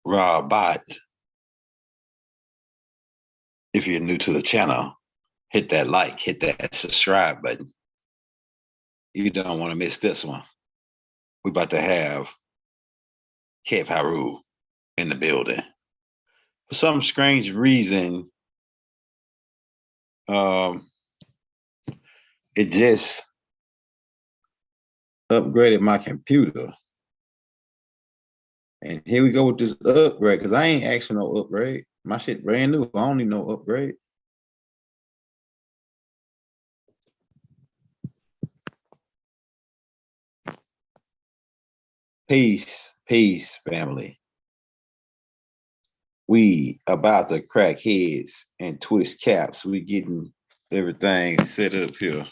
Bot, if you're new to the channel, hit that like, hit that subscribe button. You don't want to miss this one. We're about to have Haru in the building. For some strange reason, it just upgraded my computer. And here we go with this upgrade, because I ain't asking no upgrade. My shit brand new. I don't need no upgrade. Peace, peace, family. We about to crack heads and twist caps. We getting everything set up here.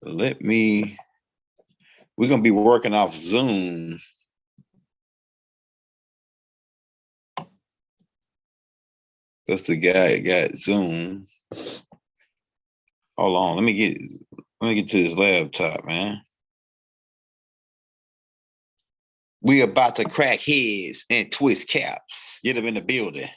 We're gonna be working off Zoom. That's the guy that got Zoom. Hold on, let me get to this laptop, man. We about to crack heads and twist caps. Get them in the building.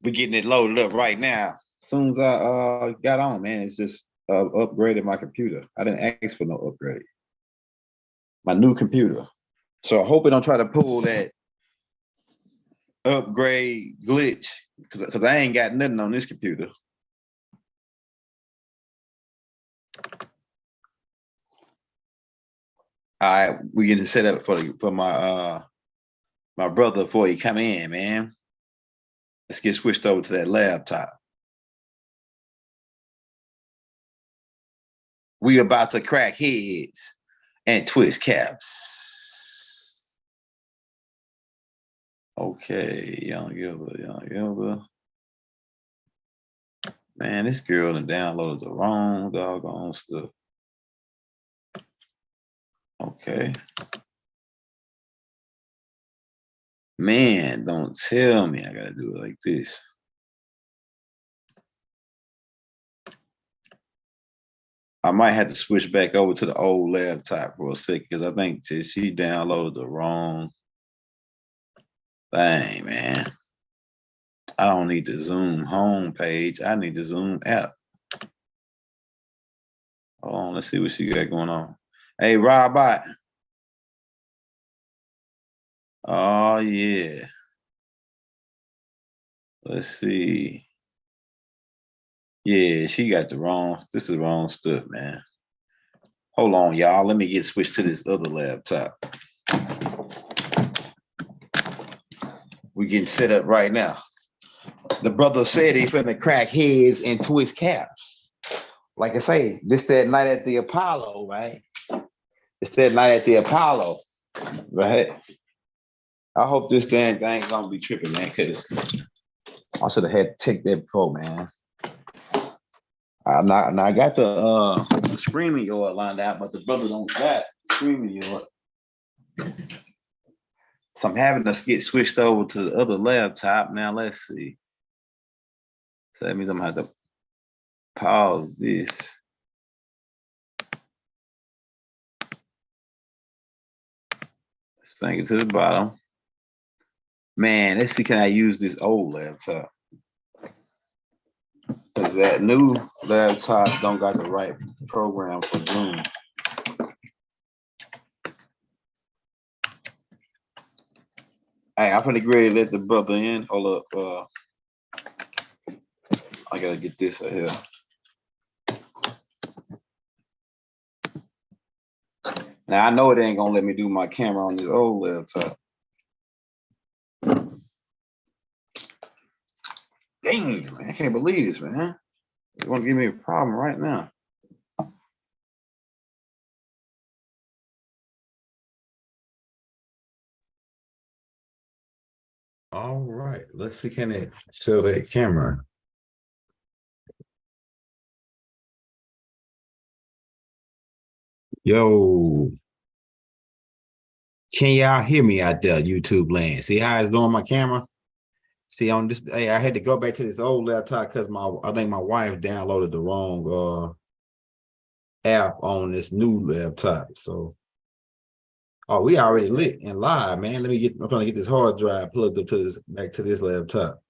We're getting it loaded up right now. As soon as I got on, man, it's just upgraded my computer. I didn't ask for no upgrade. My new computer. So I hope it don't try to pull that upgrade glitch, because I ain't got nothing on this computer. All right, we getting set up for my my brother before he come in, man. Let's get switched over to that laptop. We about to crack heads and twist caps. Okay, young Gilda. Man, this girl done downloaded the wrong doggone stuff. Okay. Man, don't tell me I gotta do it like this. I might have to switch back over to the old laptop for a second, because I think she downloaded the wrong thing, man. I don't need the Zoom home page. I need the Zoom app. Hold on, let's see what she got going on. Hey, Robot. Oh, yeah. Let's see. Yeah, she got this is the wrong stuff, man. Hold on, y'all. Let me get switched to this other laptop. We getting set up right now. The brother said he's finna crack heads and twist caps. Like I say, this that night at the Apollo, right? It's that night at the Apollo, right? I hope this damn thing's gonna be tripping, man, because I should have had to check that before, man. I got the screaming yard lined out, but the brother don't got screaming yard. So I'm having us get switched over to the other laptop. Now let's see. So that means I'm gonna have to pause this. Let's sink it to the bottom. Man, let's see, can I use this old laptop? Because that new laptop don't got the right program for Zoom. Hey, I'm gonna get ready to let the brother in. Hold up. I gotta get this out here. Now I know it ain't gonna let me do my camera on this old laptop. Dang, man, I can't believe this, man. You want to give me a problem right now? All right, let's see, can it show that camera? Yo, can y'all hear me out there, YouTube land? See how it's doing my camera? See, on this, hey, I had to go back to this old laptop because I think my wife downloaded the wrong app on this new laptop. So Oh, we already lit and live, man. I'm trying to get this hard drive plugged up to this back to this laptop.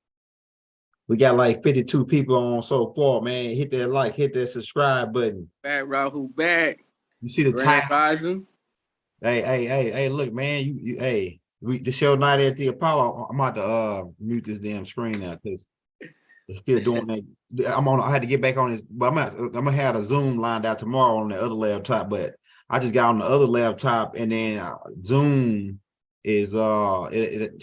We got like 52 people on so far, man. Hit that like, hit that subscribe button. Back, Rahul, back. You see the Grand title? Rising. Hey, look, man. Hey, the show night at the Apollo. I'm about to mute this damn screen now because it's still doing that. I had to get back on this, but I'm gonna have a Zoom lined out tomorrow on the other laptop, but I just got on the other laptop and then Zoom is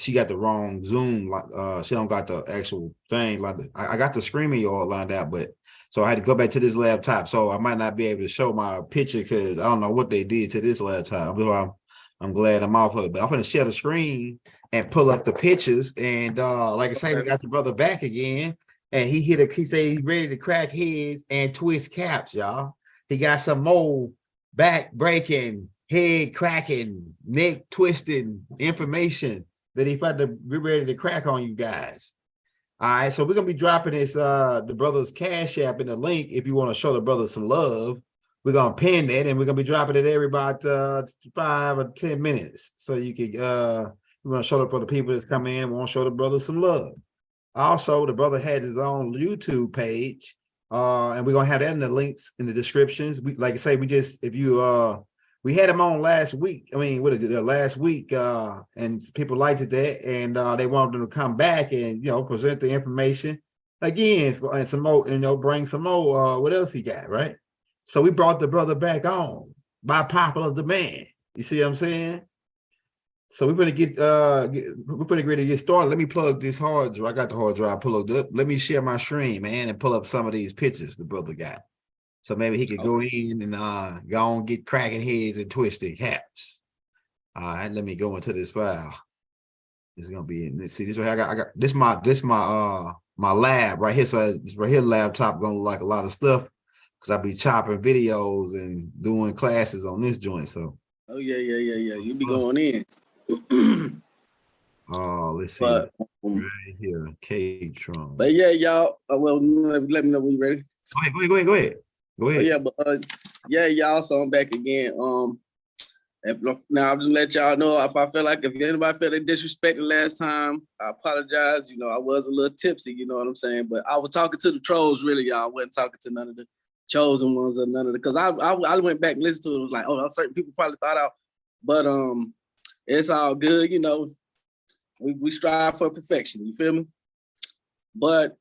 she got the wrong Zoom, like she don't got the actual thing. Like I got the screening all lined out, but so I had to go back to this laptop. So I might not be able to show my picture because I don't know what they did to this laptop. I'm glad I'm off of it. But I'm gonna share the screen and pull up the pictures. And like I say, we got the brother back again. And he said he's ready to crack heads and twist caps, y'all. He got some more back breaking, head cracking, neck twisting information that he about to be ready to crack on you guys. All right, so we're gonna be dropping this the brother's Cash App in the link if you want to show the brother some love. We're gonna pin that and we're gonna be dropping it every about 5 or 10 minutes. So you can we're gonna show it for the people that's coming in, want to show the brother some love. Also, the brother had his own YouTube page, and we're gonna have that in the links in the descriptions. We like I say, we had him on last week. I mean, what is it? Last week, and people liked it that, and they wanted him to come back and present the information again and some more, bring some more. What else he got, right? So we brought the brother back on by popular demand. You see what I'm saying? So we're gonna we're gonna ready to get started. Let me plug this hard drive. I got the hard drive plugged up. Let me share my stream, man, and pull up some of these pictures the brother got. So maybe he could go in and go on get cracking heads and twisting caps. All right, let me go into this file. It's gonna be in this. See this right here. I got this my lab right here. So this right here laptop gonna look like a lot of stuff because I'll be chopping videos and doing classes on this joint. So oh yeah. You be going in. Oh, let's see. Right here, K-Tron. But yeah, y'all. Well, let me know when you're ready. Go ahead. Oh, yeah, but yeah, y'all. So I'm back again. Now I'll just let y'all know if anybody felt they disrespected last time, I apologize. I was a little tipsy, you know what I'm saying? But I was talking to the trolls, really, y'all. I wasn't talking to none of the chosen ones or none of the, because I went back and listened to it. It was like, oh, certain people probably thought out, but it's all good, we strive for perfection, you feel me? But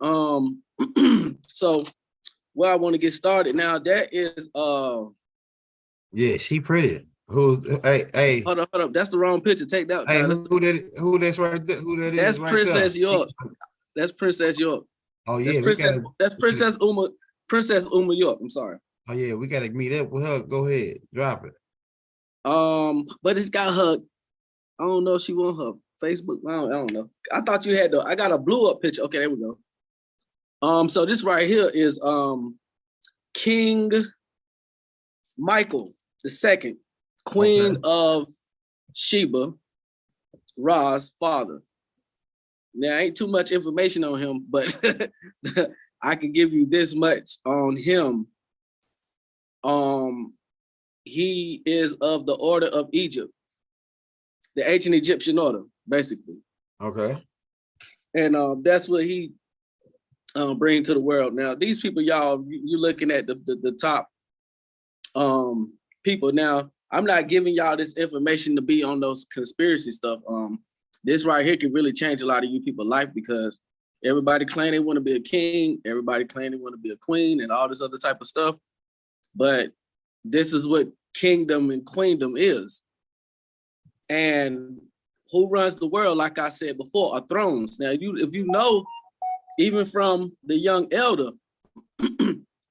so where I want to get started now, that is yeah, she pretty. Hey, hold up, that's the wrong picture. Take that. Hey, who that's right there? Who that that's is right Princess there? York. That's Princess York. Oh yeah, that's Princess Uma York. I'm sorry. Oh yeah, we gotta meet up with her. Go ahead, drop it. But it's got her. I don't know if she want her Facebook. I don't know. I thought you had I got a blew up picture. Okay, there we go. So this right here is King Michael II, Queen of Sheba, Ra's father. Now, ain't too much information on him, but I can give you this much on him. He is of the order of Egypt, the ancient Egyptian order, basically. Okay. And that's what he bring to the world. Now, these people, y'all, you're looking at the top people. Now, I'm not giving y'all this information to be on those conspiracy stuff. This right here can really change a lot of you people's life because everybody claim they want to be a king, everybody claim they want to be a queen and all this other type of stuff. But this is what kingdom and queendom is. And who runs the world, like I said before, are thrones. Now, if you know, even from the young elder,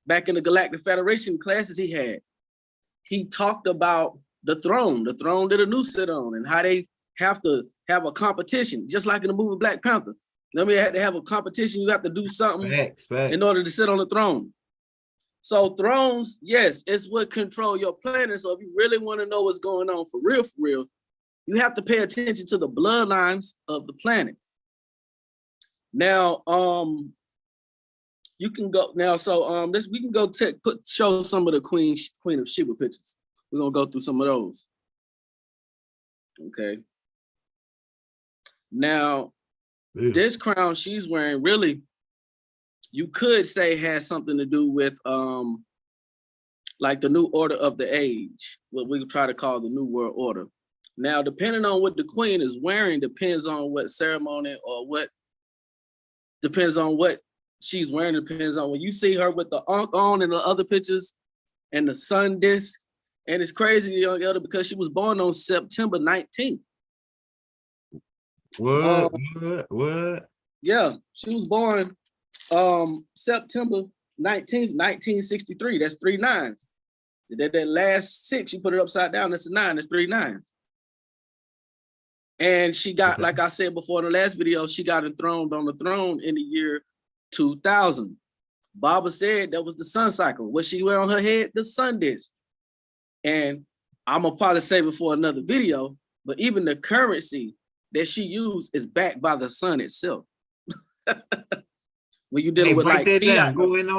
back in the Galactic Federation classes he talked about the throne that the new sit on and how they have to have a competition, just like in the movie Black Panther. They had to have a competition. You have to do something in order to sit on the throne. So thrones, yes, it's what control your planet. So if you really want to know what's going on for real, you have to pay attention to the bloodlines of the planet. Now, you can go now. So we can go show some of the Queen of Sheba pictures. We're gonna go through some of those. Okay. Now, Ew. this crown she's wearing really, you could say has something to do with like the new order of the age, what we try to call the new world order. Now, depending on what the queen is wearing, depends on what ceremony or what, depends on what she's wearing, depends on when you see her with the ankh on in the other pictures and the sun disc. And it's crazy, young elder, because she was born on September 19th. What? Yeah, she was born September 19th, 1963. That's 3 9s. That last 6, you put it upside down, that's a 9, that's 3 9s. And she got, Okay. like I said before in the last video, she got enthroned on the throne in the year 2000. Baba said that was the sun cycle. What she wear on her head, the sun disc. And I'm gonna probably save it for another video, but even the currency that she used is backed by the sun itself. When you're dealing with break like that fiat. down. Go in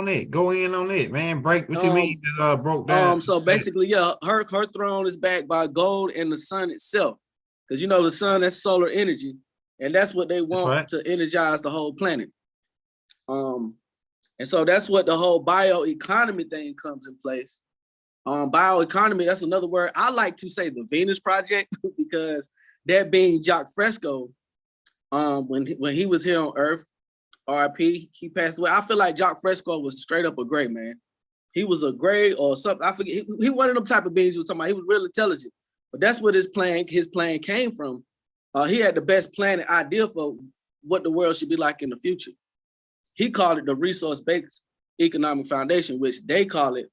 on it, man. Break what you mean broke down. So basically, yeah, her throne is backed by gold and the sun itself. Because you know the sun, that's solar energy, and that's what they want to energize the whole planet. And so that's what the whole bioeconomy thing comes in place. Bioeconomy, that's another word. I like to say the Venus Project, because that being Jacques Fresco, when he was here on Earth, RIP, he passed away. I feel like Jacques Fresco was straight up a gray man. He was a gray or something. I forget. He one of them type of beings you were talking about. He was real intelligent, but that's what his plan came from. He had the best plan and idea for what the world should be like in the future. He called it the resource-based economic foundation, which they call it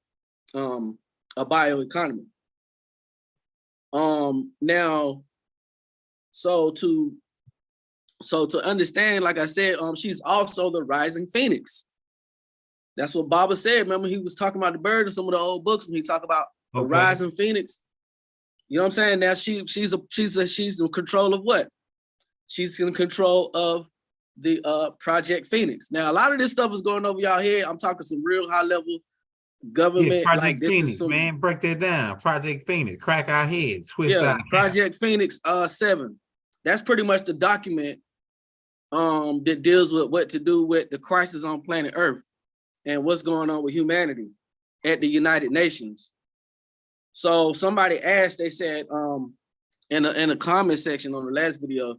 a bioeconomy. Now, so to understand, like I said, she's also the rising phoenix. That's what Baba said. Remember, he was talking about the bird in some of the old books when he talked about the rising phoenix. You know what I'm saying? Now she's in control of what? She's in control of the Project Phoenix. Now, a lot of this stuff is going over y'all here. I'm talking some real high level government. Yeah, Project like Phoenix, man. Break that down. Project Phoenix. Crack our heads. Twist our Project Phoenix 7. That's pretty much the document that deals with what to do with the crisis on planet Earth and what's going on with humanity at the United Nations. So somebody asked, they said in a comment section on the last video,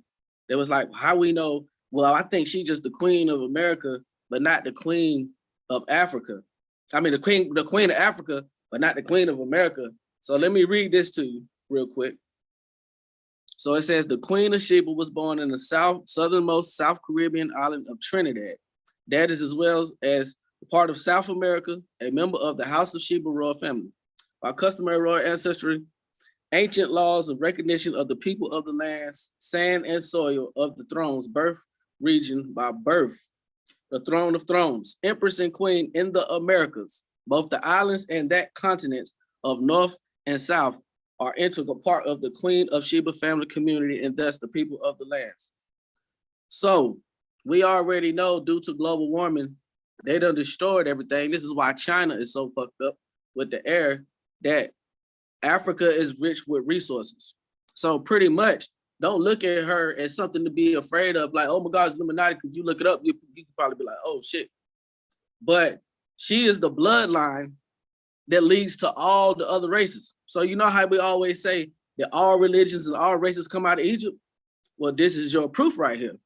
they was like, how we know? Well, I think she's just the Queen of America, but not the Queen of Africa. I mean, the Queen of Africa, but not the Queen of America. So let me read this to you real quick. So it says, the Queen of Sheba was born in the southernmost South Caribbean island of Trinidad. That is as well as part of South America, a member of the House of Sheba royal family. By customary royal ancestry, ancient laws of recognition of the people of the lands, sand and soil of the throne's birth region by birth, the throne of thrones, empress and queen in the Americas, both the islands and that continents of North and South are integral part of the Queen of Sheba family community and thus the people of the lands. So we already know due to global warming, they done destroyed everything. This is why China is so fucked up with the air, that Africa is rich with resources. So pretty much, don't look at her as something to be afraid of, like, oh my God, it's Illuminati, because you look it up, you can probably be like, oh shit. But she is the bloodline that leads to all the other races. So you know how we always say that all religions and all races come out of Egypt? Well, this is your proof right here.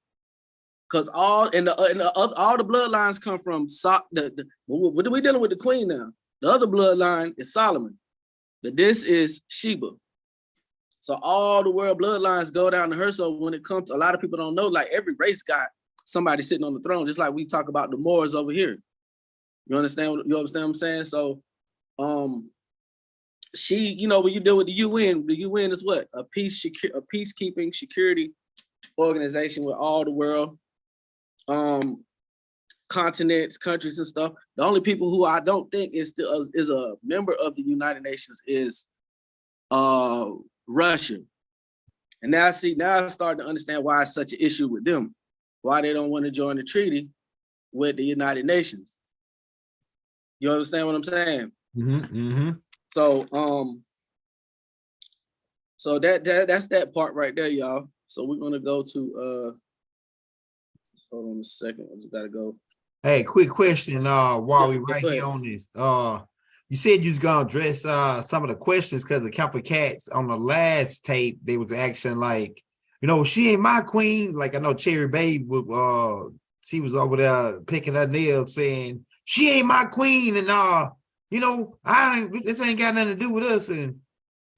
Because all the bloodlines come from, what are we dealing with the queen now? The other bloodline is Solomon. But this is Sheba. So all the world bloodlines go down to her. So when it comes to, a lot of people don't know, like every race got somebody sitting on the throne, just like we talk about the Moors over here. You understand what I'm saying? So she, you know, when you deal with the UN is what? A peacekeeping security organization with all the world, continents, countries and stuff. The only people who I don't think is a member of the United Nations is Russia. And now I start to understand why it's such an issue with them, why they don't want to join the treaty with the United Nations. You understand what I'm saying? Mm-hmm, mm-hmm. So So that's that part right there, y'all. So we're gonna go to hold on a second. I just gotta go. Hey, quick question. While we Go right ahead. here on this, you said you was gonna address some of the questions because of Couple Cats on the last tape. They was actually like, you know, she ain't my queen. Like I know Cherry Babe was, she was over there picking her nails, saying she ain't my queen, and you know, this ain't got nothing to do with us. And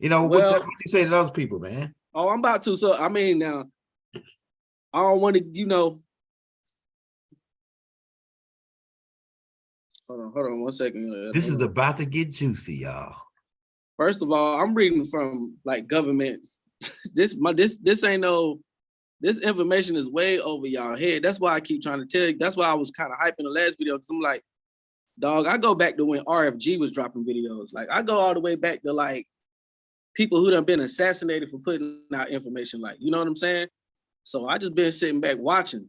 you know, what you say to those people, man? Oh, I'm about to. So I mean, now I don't want to, you know. Hold on 1 second. This is about to get juicy, y'all. First of all, I'm reading from like government. This ain't no. This information is way over y'all head. That's why I keep trying to tell you. That's why I was kind of hyping the last video, because I'm like, dog, I go back to when RFG was dropping videos. Like I go all the way back to like people who done been assassinated for putting out information. Like, you know what I'm saying? So I just been sitting back watching.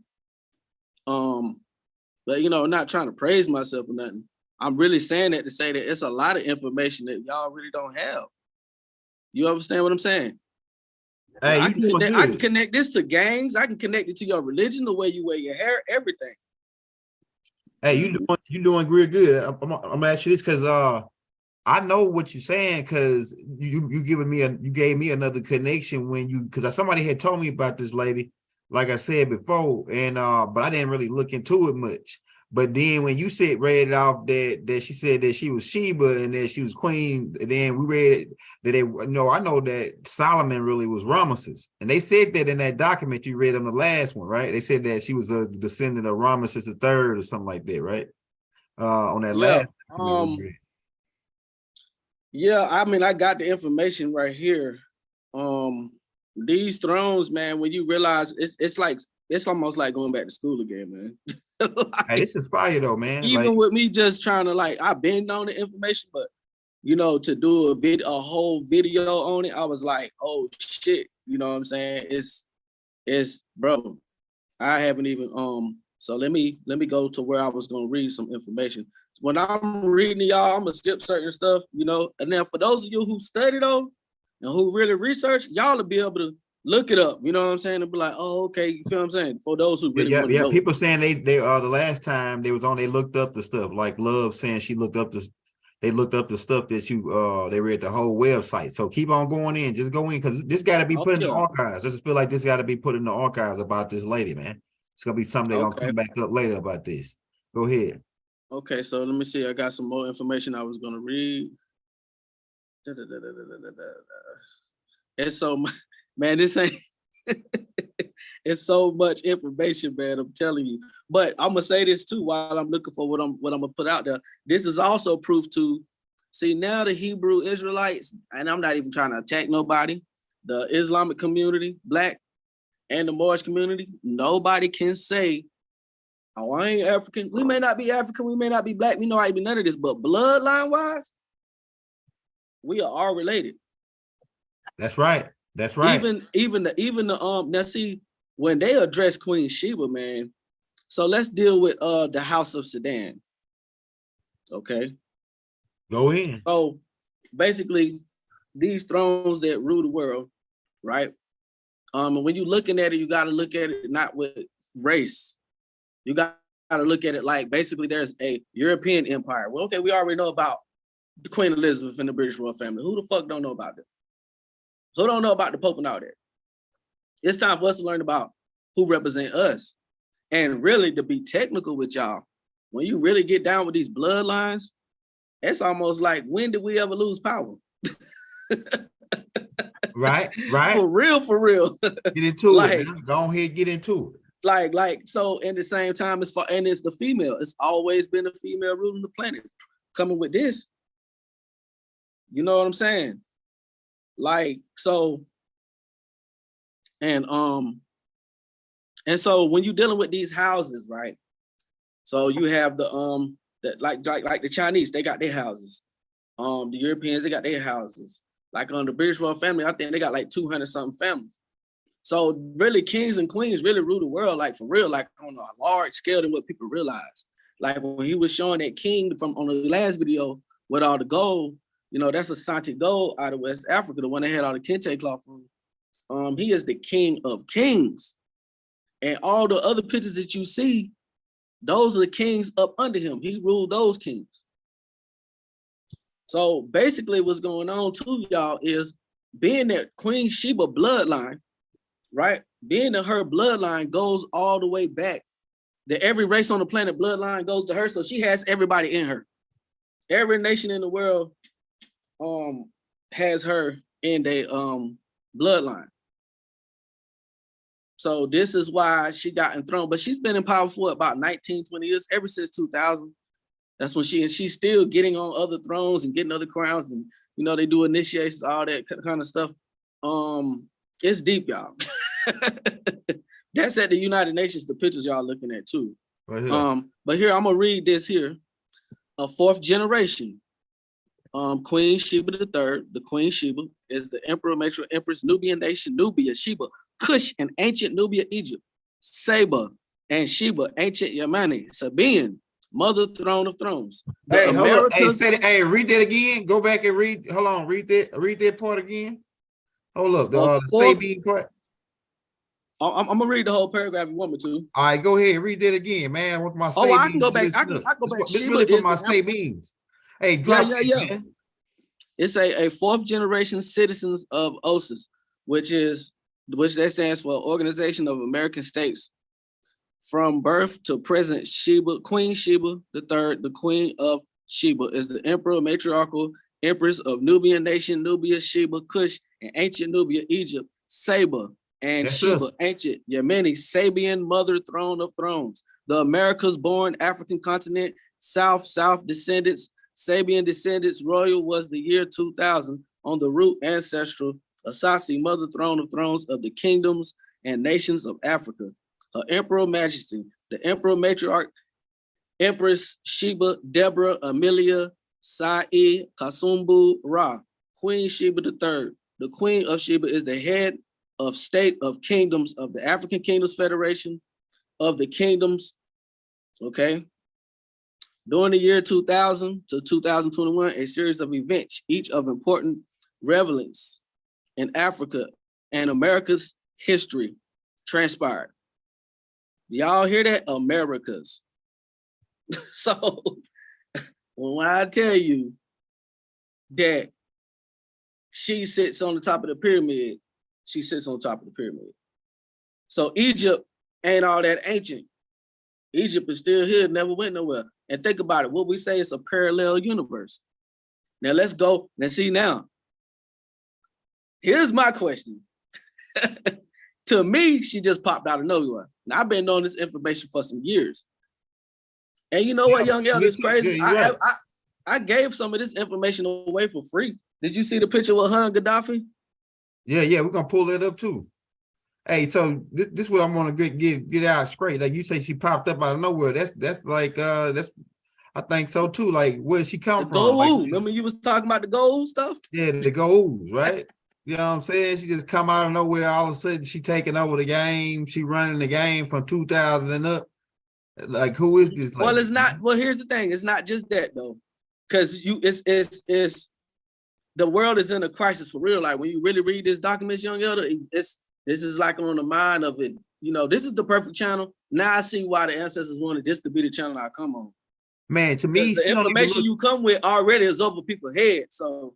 But you know, not trying to praise myself or nothing. I'm really saying that to say that it's a lot of information that y'all really don't have. You understand what I'm saying? Hey, I can connect this to gangs. I can connect it to your religion, the way you wear your hair, everything. Hey, you doing real good. I'm gonna ask you this because I know what you're saying, because you gave me another connection when because somebody had told me about this lady, like I said before, and but I didn't really look into it much. But then when you read it off that she said that she was Sheba and that she was queen, then we read it that I know that Solomon really was Ramesses, and they said that in that document you read on the last one, right? They said that she was a descendant of Ramesses III or something like that, right? On that last. Yeah, I mean, I got the information right here. These thrones, man, when you realize it's almost like going back to school again, man. Like, hey, this is fire though, man. Even like, with me just trying to I've been on the information, but you know, to do a whole video on it, I was like, oh shit, you know what I'm saying? It's bro, I haven't even so let me go to where I was gonna read some information. When I'm reading y'all, I'm gonna skip certain stuff, you know. And then for those of you who study though and who really research, y'all will be able to look it up, you know what I'm saying? And be like, oh, okay, you feel what I'm saying? For those who really want to know. People saying they the last time they was on, they looked up the stuff, like Love saying she looked up the stuff that you they read the whole website. So keep on going in, just go in, because this got to be put in the archives. I just feel like this got to be put in the archives about this lady, man. It's gonna be something they're gonna come back up later about this. Go ahead. Okay, so let me see. I got some more information I was gonna read. And so, man, this ain't. It's so much information, man. I'm telling you. But I'm gonna say this too while I'm looking for what I'm gonna put out there. This is also proof to see now the Hebrew Israelites, and I'm not even trying to attack nobody. The Islamic community, Black, and the Moorish community, nobody can say, oh, I ain't African. We may not be African, we may not be Black, we know I be none of this, but bloodline wise, we are all related. That's right. That's right. Even the now see, when they address Queen Sheba, man. So let's deal with the House of Sudan. Okay. Go in. So basically, these thrones that rule the world, right? And when you're looking at it, you got to look at it not with race. You got to look at it like basically there's a European empire. Well, okay, we already know about the Queen Elizabeth and the British royal family. Who the fuck don't know about them? Who don't know about the Pope and all that? It's time for us to learn about who represent us. And really, to be technical with y'all, when you really get down with these bloodlines, it's almost like, when did we ever lose power? Right. For real. Get into it, man. Go ahead, get into it. Like, so in the same time, and it's the female. It's always been a female ruling the planet. Coming with this, you know what I'm saying? Like, so, and so when you're dealing with these houses, right? So you have the like the Chinese, they got their houses. The Europeans, they got their houses. Like on the British royal family, I think they got like 200 something families. So really, kings and queens really rule the world, like for real, like on a large scale than what people realize. Like when he was showing that king on the last video with all the gold, You know, that's Asante Gold out of West Africa, the one that had all the kente cloth on. He is the king of kings. And all the other pictures that you see, those are the kings up under him. He ruled those kings. So basically what's going on too, y'all, is being that Queen Sheba bloodline, right? Being that her bloodline goes all the way back, that every race on the planet bloodline goes to her. So she has everybody in her. Every nation in the world has her in their bloodline. So this is why she got enthroned, but she's been in power for about 19, 20 years, ever since 2000. That's when she's still getting on other thrones and getting other crowns, and you know, they do initiations, all that kind of stuff. It's deep, y'all. That's at the United Nations, the pictures y'all looking at too. Right here. But here, I'm gonna read this here. A fourth generation. Queen Sheba III, the Queen Sheba, is the Emperor, Matron, Empress, Nubian nation, Nubia, Sheba, Cush, and ancient Nubia, Egypt, Seba, and Sheba, ancient Yemeni, Sabaean, mother throne of thrones. The Hey, hold up. Hey, Americas, say that, hey, read that again. Go back and read. Hold on, read that part again. Hold up, the fourth- Sabian part. I'm gonna read the whole paragraph if you want me to. All right, go ahead, read that again, man. With my Oh, I can Sabians, go back. I listen can up. go back. This Sheba really for is my the emperor. Sabians. Hey, drop Yeah. this, man. It's a fourth generation citizens of OSIS, which that stands for Organization of American States. From birth to present, Sheba, Queen Sheba III, the Queen of Sheba, is the Emperor, matriarchal Empress of Nubian nation, Nubia, Sheba, Cush, and ancient Nubia, Egypt, Seba, and That's Sheba, us. ancient Yemeni, Sabian, mother throne of thrones. The Americas born African continent, South descendants, Sabian descendants, royal was the year 2000 on the root ancestral Asasi, mother throne of thrones of the kingdoms and nations of Africa. Her Emperor Majesty, the Emperor Matriarch, Empress Sheba, Deborah, Amelia, Sai, Kasumbu, Ra, Queen Sheba III. The Queen of Sheba is the head of state of kingdoms of the African Kingdoms Federation of the Kingdoms, okay? During the year 2000 to 2021, a series of events, each of important relevance in Africa and America's history transpired. Y'all hear that? Americas. So when I tell you that she sits on the top of the pyramid, she sits on top of the pyramid. So Egypt ain't all that ancient. Egypt is still here, never went nowhere. And think about it, what we say is a parallel universe. Now let's go and see now. Here's my question. To me, she just popped out of nowhere. Now I've been knowing this information for some years. And you know what, young elder, is crazy. I gave some of this information away for free. Did you see the picture with her and Gaddafi? Yeah, we're gonna pull that up too. Hey, so this is what I want to get out straight. Like you say, she popped up out of nowhere. That's like that's I think so too. Like where she come from? Gold. Like, Remember you was talking about the gold stuff? Yeah, the goals, right? You know what I'm saying? She just come out of nowhere. All of a sudden, she taking over the game. She running the game from 2000 and up. Like, who is this? Well, like, it's not. Well, here's the thing. It's not just that though, because it's the world is in a crisis for real. Like when you really read this documents, young elder, this is like on the mind of it. You know, this is the perfect channel. Now I see why the ancestors wanted this to be the channel I come on. Man, to me, the information you come with already is over people's heads, so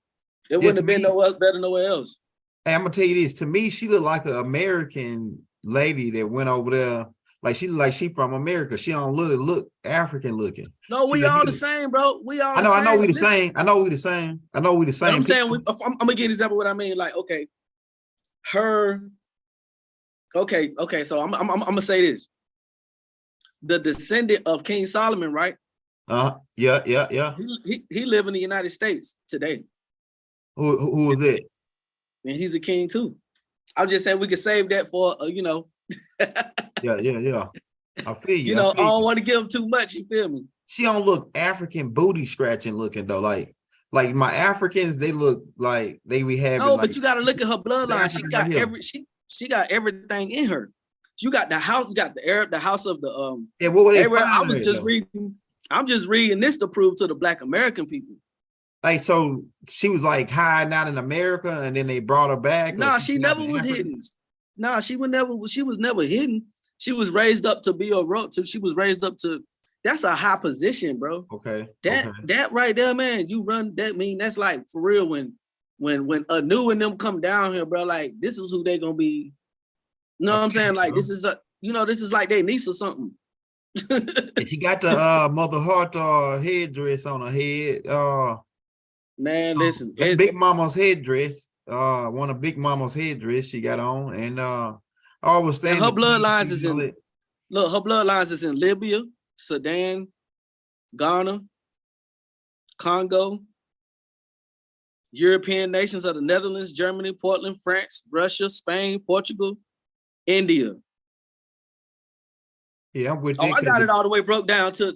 it wouldn't have been better nowhere else. Hey, I'm gonna tell you this. To me, she looked like an American lady that went over there. Like she from America. She don't look African looking. No, we all the same, bro. We all. I know we the same. I know we the same. But I'm saying I'm gonna give an example of what I mean. Like, okay, her. Okay. So I'm gonna say this. The descendant of King Solomon, right? Yeah. He live in the United States today. Who is that? And he's a king too. I'm just saying we could save that for you know. Yeah. I feel you. You know, I don't want to give him too much. You feel me? She don't look African booty scratching looking though. Like my Africans, they look like they be having. No, like, but you got to look at her bloodline. She got she got everything in her. You got the house. You got the house of the Yeah, what were they? I was just reading. I'm just reading this to prove to the Black American people. Like, so she was like hiding out in America, and then they brought her back. Nah, she never was hidden. Nah, she was never hidden. She was raised up to be a road. She was raised up to. That's a high position, bro. Okay. That right there, man. You run that that's like for real when Anu and them come down here, bro. Like this is who they gonna be. You know what I'm saying? Like this is this is like their niece or something. She got the Mother Heart headdress on her head. Man, listen, Big Mama's headdress. One of Big Mama's headdress she got on, and I was saying her bloodlines is in. Look, her bloodlines is in Libya, Sudan, Ghana, Congo, European nations of the Netherlands, Germany, Portland, France, Russia, Spain, Portugal, India. Yeah, I'm with you. Oh, I got it all the way broke down to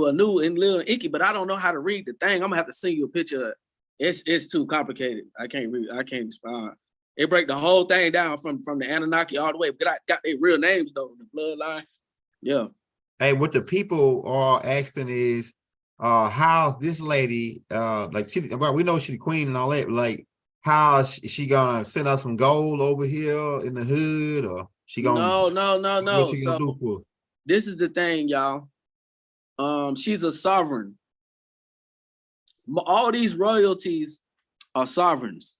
a new and little inky, but I don't know how to read the thing. I'm gonna have to send you a picture. It's too complicated. I can't read. I can't respond. It break the whole thing down from the Anunnaki all the way. But I got their real names though. The bloodline. Yeah. Hey, what the people are asking is, how's this lady? Like we know she's the queen and all that. Like, how's she gonna send us some gold over here in the hood, or she gonna? No. What's she gonna do for? This is the thing, y'all. She's a sovereign. All these royalties are sovereigns.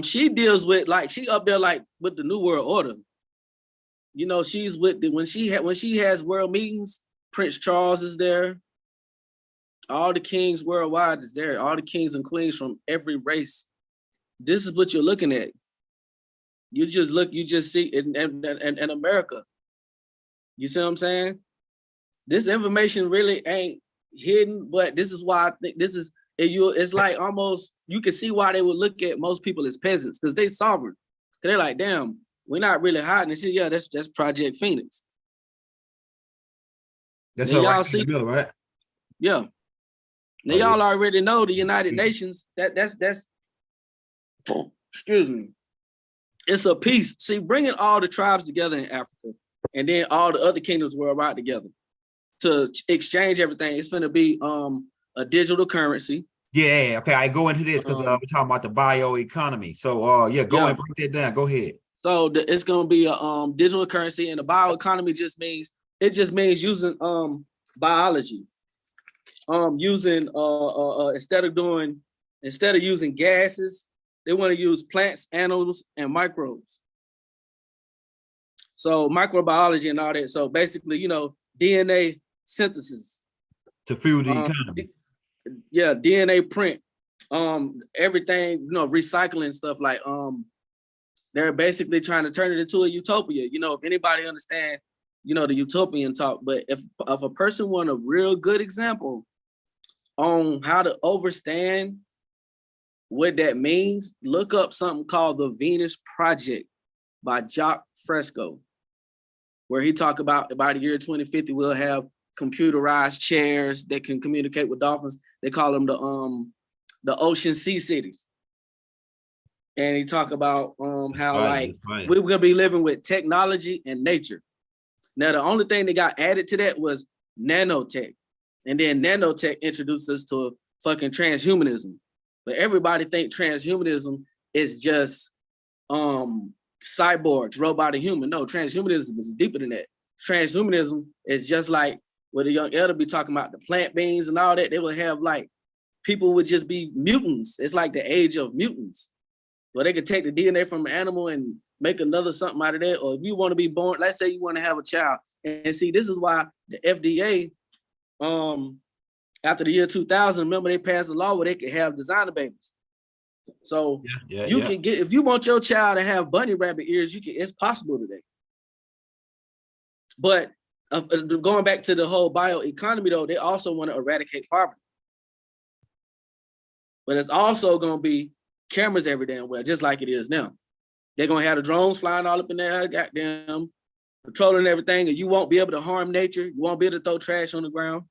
She deals with she up there like with the New World Order. You know, she's with when she has world meetings. Prince Charles is there. All the kings worldwide is there. All the kings and queens from every race. This is what you're looking at. You just see in America. You see what I'm saying? This information really ain't hidden, but this is why I think this is it's like almost you can see why they would look at most people as peasants, because they sovereign. They're like, damn, we're not really hiding. They say, yeah, that's Project Phoenix. That's y'all right see, in the middle, right? Yeah. Now y'all already know the United Nations. That's excuse me. It's a peace. See, bringing all the tribes together in Africa, and then all the other kingdoms worldwide together to exchange everything. It's going to be a digital currency. Yeah, okay. I go into this because we're talking about the bioeconomy. So go and break that down. Go ahead. So it's going to be a digital currency, and the bioeconomy just means using biology. Using instead of using gases, they want to use plants, animals, and microbes. So microbiology and all that. So basically, DNA synthesis to fuel the economy. DNA print, everything, recycling stuff like they're basically trying to turn it into a utopia. If anybody understand, the utopian talk, but if a person want a real good example on how to understand what that means, look up something called the Venus Project by Jacques Fresco, where he talk about the year 2050, we'll have computerized chairs that can communicate with dolphins. They call them the ocean sea cities. And he talk about how we're gonna be living with technology and nature. Now, the only thing that got added to that was nanotech. And then nanotech introduced us to fucking transhumanism. But everybody think transhumanism is just cyborgs, robot and human. No, transhumanism is deeper than that. Transhumanism is just like what the young elder be talking about, the plant beings and all that. They would have people would just be mutants. It's like the age of mutants, where they could take the DNA from an animal and make another something out of that. Or if you want to be born, let's say you want to have a child. And see, this is why the FDA, after the year 2000, remember they passed a law where they could have designer babies. So you can get, if you want your child to have bunny rabbit ears, it's possible today. But going back to the whole bioeconomy though, they also want to eradicate poverty. But it's also going to be cameras every damn well, just like it is now. They're going to have the drones flying all up in there, goddamn, patrolling everything, and you won't be able to harm nature. You won't be able to throw trash on the ground.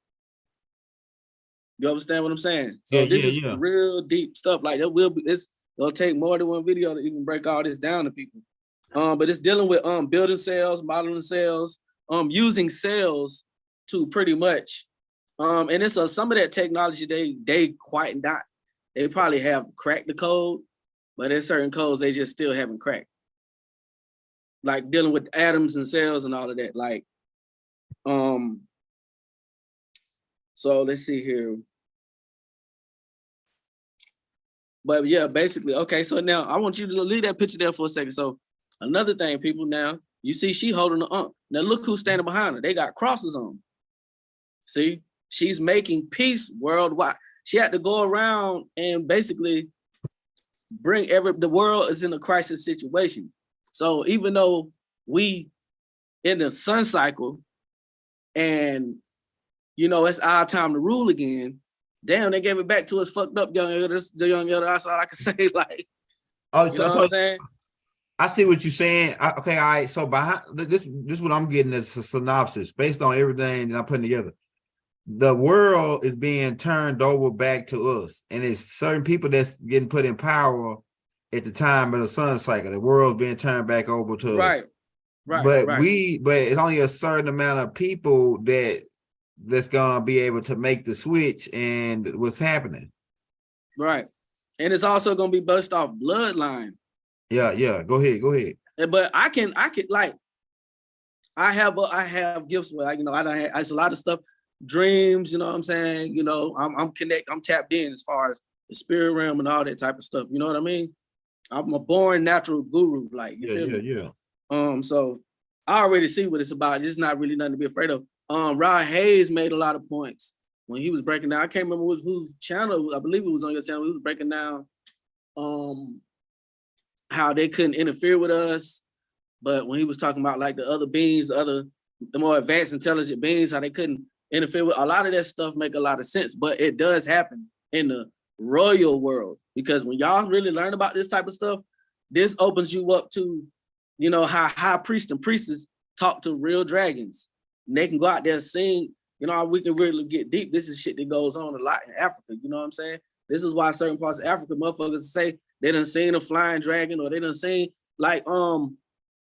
You understand what I'm saying? So this is real deep stuff. Like it'll take more than one video to even break all this down to people. But it's dealing with building cells, modeling cells, using cells to pretty much And it's some of that technology they quite not. They probably have cracked the code, but there's certain codes they just still haven't cracked. Like dealing with atoms and cells and all of that. Like, so let's see here. But yeah, basically, okay. So now I want you to leave that picture there for a second. So another thing, people, now you see she holding the ump. Now look who's standing behind her. They got crosses on. See, she's making peace worldwide. She had to go around and basically bring the world is in a crisis situation. So even though we in the sun cycle and it's our time to rule again, damn, they gave it back to us fucked up young elders, the young elders. That's all I can say. Like, oh, you know what I'm saying? I see what you're saying. Okay, all right. So behind this what I'm getting is a synopsis based on everything that I'm putting together. The world is being turned over back to us, and it's certain people that's getting put in power at the time of the sun cycle. The world's being turned back over to us. Right. But it's only a certain amount of people that's gonna be able to make the switch and what's happening. Right. And it's also gonna be based off bloodline. Yeah. Go ahead. But I can like I have gifts where I it's a lot of stuff, dreams, you know what I'm saying? I'm connected, I'm tapped in as far as the spirit realm and all that type of stuff. You know what I mean? I'm a born natural guru, like you feel me? Yeah. So I already see what it's about. It's not really nothing to be afraid of. Rod Hayes made a lot of points when he was breaking down. I can't remember whose channel. I believe it was on your channel. He was breaking down how they couldn't interfere with us, but when he was talking about like the other beings, the more advanced intelligent beings, how they couldn't interfere with a lot of that stuff, make a lot of sense. But it does happen in the royal world, because when y'all really learn about this type of stuff, this opens you up to, how high priests and priestesses talk to real dragons. And they can go out there and sing, we can really get deep. This is shit that goes on a lot in Africa, you know what I'm saying? This is why certain parts of Africa, motherfuckers say they done seen a flying dragon, or they done seen, like,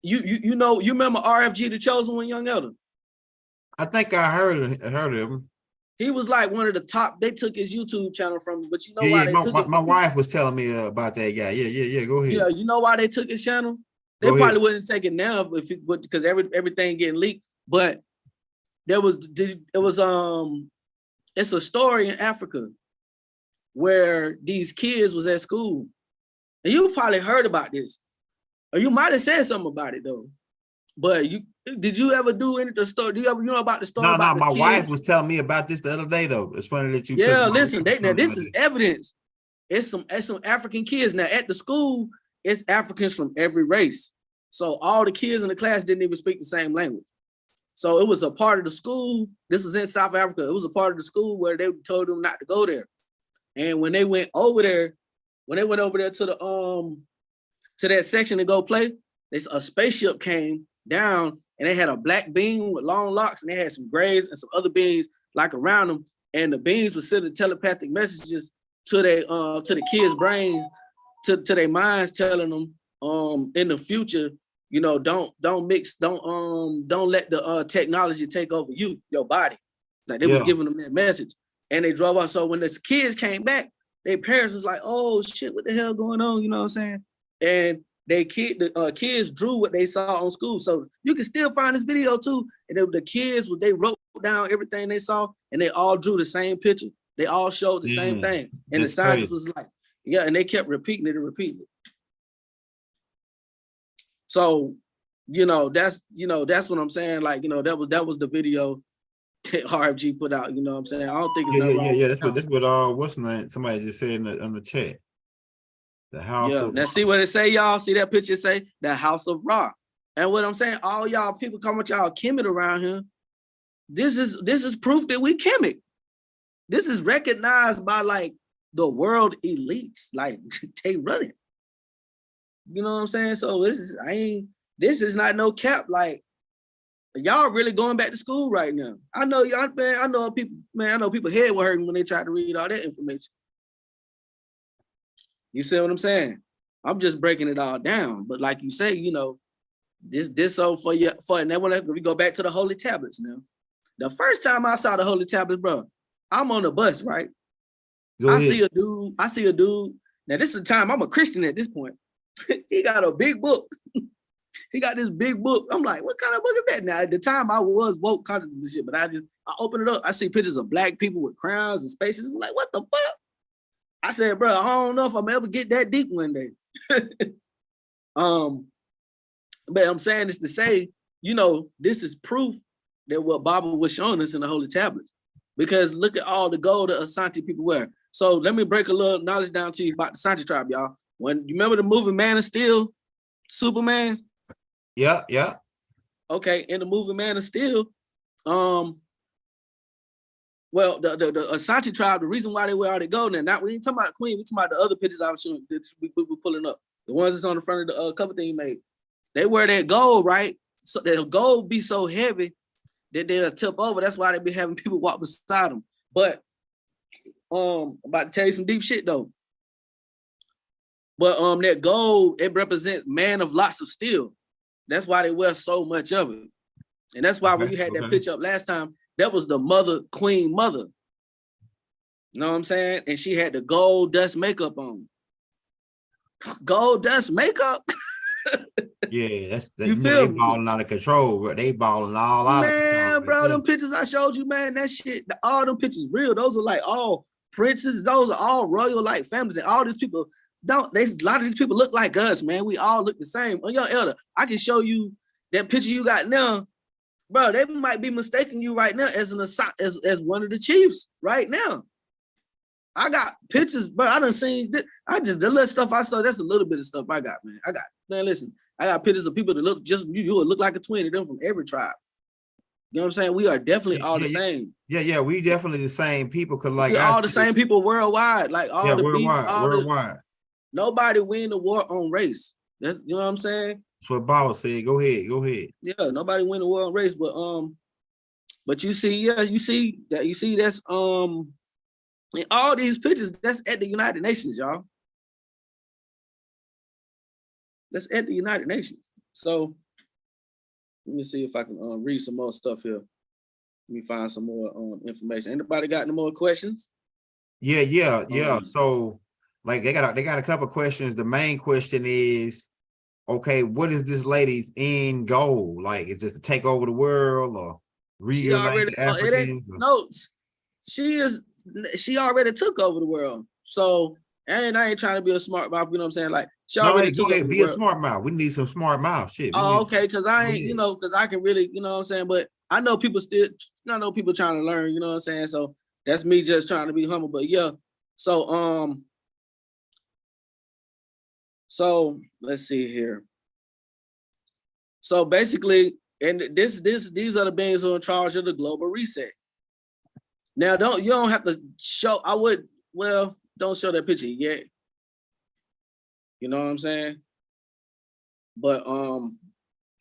you remember RFG the Chosen One, young elder? I think I heard of him. He was like one of the top. They took his YouTube channel from him, but you know why they took it from my wife was telling me about that guy. Yeah. Go ahead. Yeah, you know why they took his channel? They probably wouldn't take it now because everything getting leaked. But it's a story in Africa where these kids was at school, and you probably heard about this, or you might have said something about it though. But did you ever do any the story? Do you ever about the story? No, about my wife was telling me about this the other day though. It's funny that you. Yeah, listen, now this is evidence. It's some African kids now at the school. It's Africans from every race. So all the kids in the class didn't even speak the same language. So it was a part of the school. This was in South Africa. It was a part of the school where they told them not to go there. And when they went over there, to the to that section to go play, a spaceship came down and they had a black being with long locks, and they had some grays and some other beings like around them. And the beings were sending telepathic messages to the kids' brains, to their minds, telling them in the future, don't let the technology take over your body. Like they was giving them that message, and they drove off. So when the kids came back, their parents was like, "Oh shit, what the hell going on?" You know what I'm saying? And the kids drew what they saw on school, so you can still find this video too. And the kids, they wrote down everything they saw, and they all drew the same picture. They all showed the same thing, and the scientists was like, "Yeah," and they kept repeating it and repeating it. So, that's what I'm saying. Like, that was the video that RFG put out. You know what I'm saying? I don't think it's wrong. Yeah. That's what what's the name? Somebody just said on the chat. The house. Yeah. Now see what it say, y'all. See that picture? Say the House of Ra. And what I'm saying, all y'all people come with y'all Kemet around here. This is proof that we Kemet. This is recognized by like the world elites. Like they run it. You know what I'm saying? So this is not no cap. Like y'all really going back to school right now. I know y'all, man. I know people head were hurting when they tried to read all that information. You see what I'm saying? I'm just breaking it all down. But like you say, this so for and then when we go back to the holy tablets now. The first time I saw the Holy Tablets, bro, I'm on the bus, right? Go I ahead. see a dude. Now, this is the time I'm a Christian at this point. He got a big book. He got this big book. I'm like, what kind of book is that? Now, at the time, I was woke conscious and shit, but I open it up. I see pictures of black people with crowns and spaces. I'm like, what the fuck? I said, bro, I don't know if I'm ever get that deep one day. But I'm saying this to say, you know, this is proof that what Baba was showing us in the Holy Tablets. Because look at all the gold that Asante people wear. So let me break a little knowledge down to you about the Asante tribe, y'all. When you remember the movie Man of Steel, Superman? Yeah. Okay, in the movie Man of Steel, well, the Asante tribe, the reason why they wear all the gold, and not we ain't talking about Queen, we talking about the other pictures I was showing that we were pulling up, the ones that's on the front of the cover thing you made. They wear that gold, right? So the gold be so heavy that they'll tip over. That's why they be having people walk beside them. But I'm about to tell you some deep shit though. But that gold, it represents man of lots of steel. That's why they wear so much of it. And that's why when you had that picture up last time, that was the mother, Queen Mother. You know what I'm saying? And she had the gold dust makeup on. Gold dust makeup? Yeah, that's You know, feel they me? balling out of control, bro. They balling all out of Man, control. bro, them pictures I showed you, man, that shit, all them pictures real. Those are like all princes. Those are all royal like families. And all these people, a lot of these people look like us, man. We all look the same. On your elder, I can show you that picture you got now. Bro, they might be mistaking you right now as one of the chiefs right now. I got pictures, bro. I done seen, the little stuff I saw, that's a little bit of stuff I got, man. Man, listen, I got pictures of people that look just, you would look like a twin of them from every tribe. You know what I'm saying? We are definitely all the same. Yeah, we definitely the same people. Cause like we're all the same people worldwide. Like all the worldwide, beef, worldwide. Nobody win the war on race. That's, you know what I'm saying? That's what Baba said. Go ahead. Yeah, nobody win the war on race, but you see, that's in all these pictures, that's at the United Nations, y'all. That's at the United Nations. So let me see if I can read some more stuff here. Let me find some more information. Anybody got any more questions? Yeah. So like they got a couple of questions. The main question is, okay, what is this lady's end goal? Like, is this to take over the world or reunite the Africans? She already took over the world. So, and I ain't trying to be a smart mouth, you know what I'm saying? Like, she already took over the be world. A smart mouth. We need some smart mouth shit. Oh, okay, because I ain't, because I can really, you know what I'm saying? But I know people trying to learn, you know what I'm saying? So that's me just trying to be humble. But yeah, so let's see here. So basically, and these are the beings who are in charge of the global reset. Now, you don't have to show. Don't show that picture yet. You know what I'm saying? But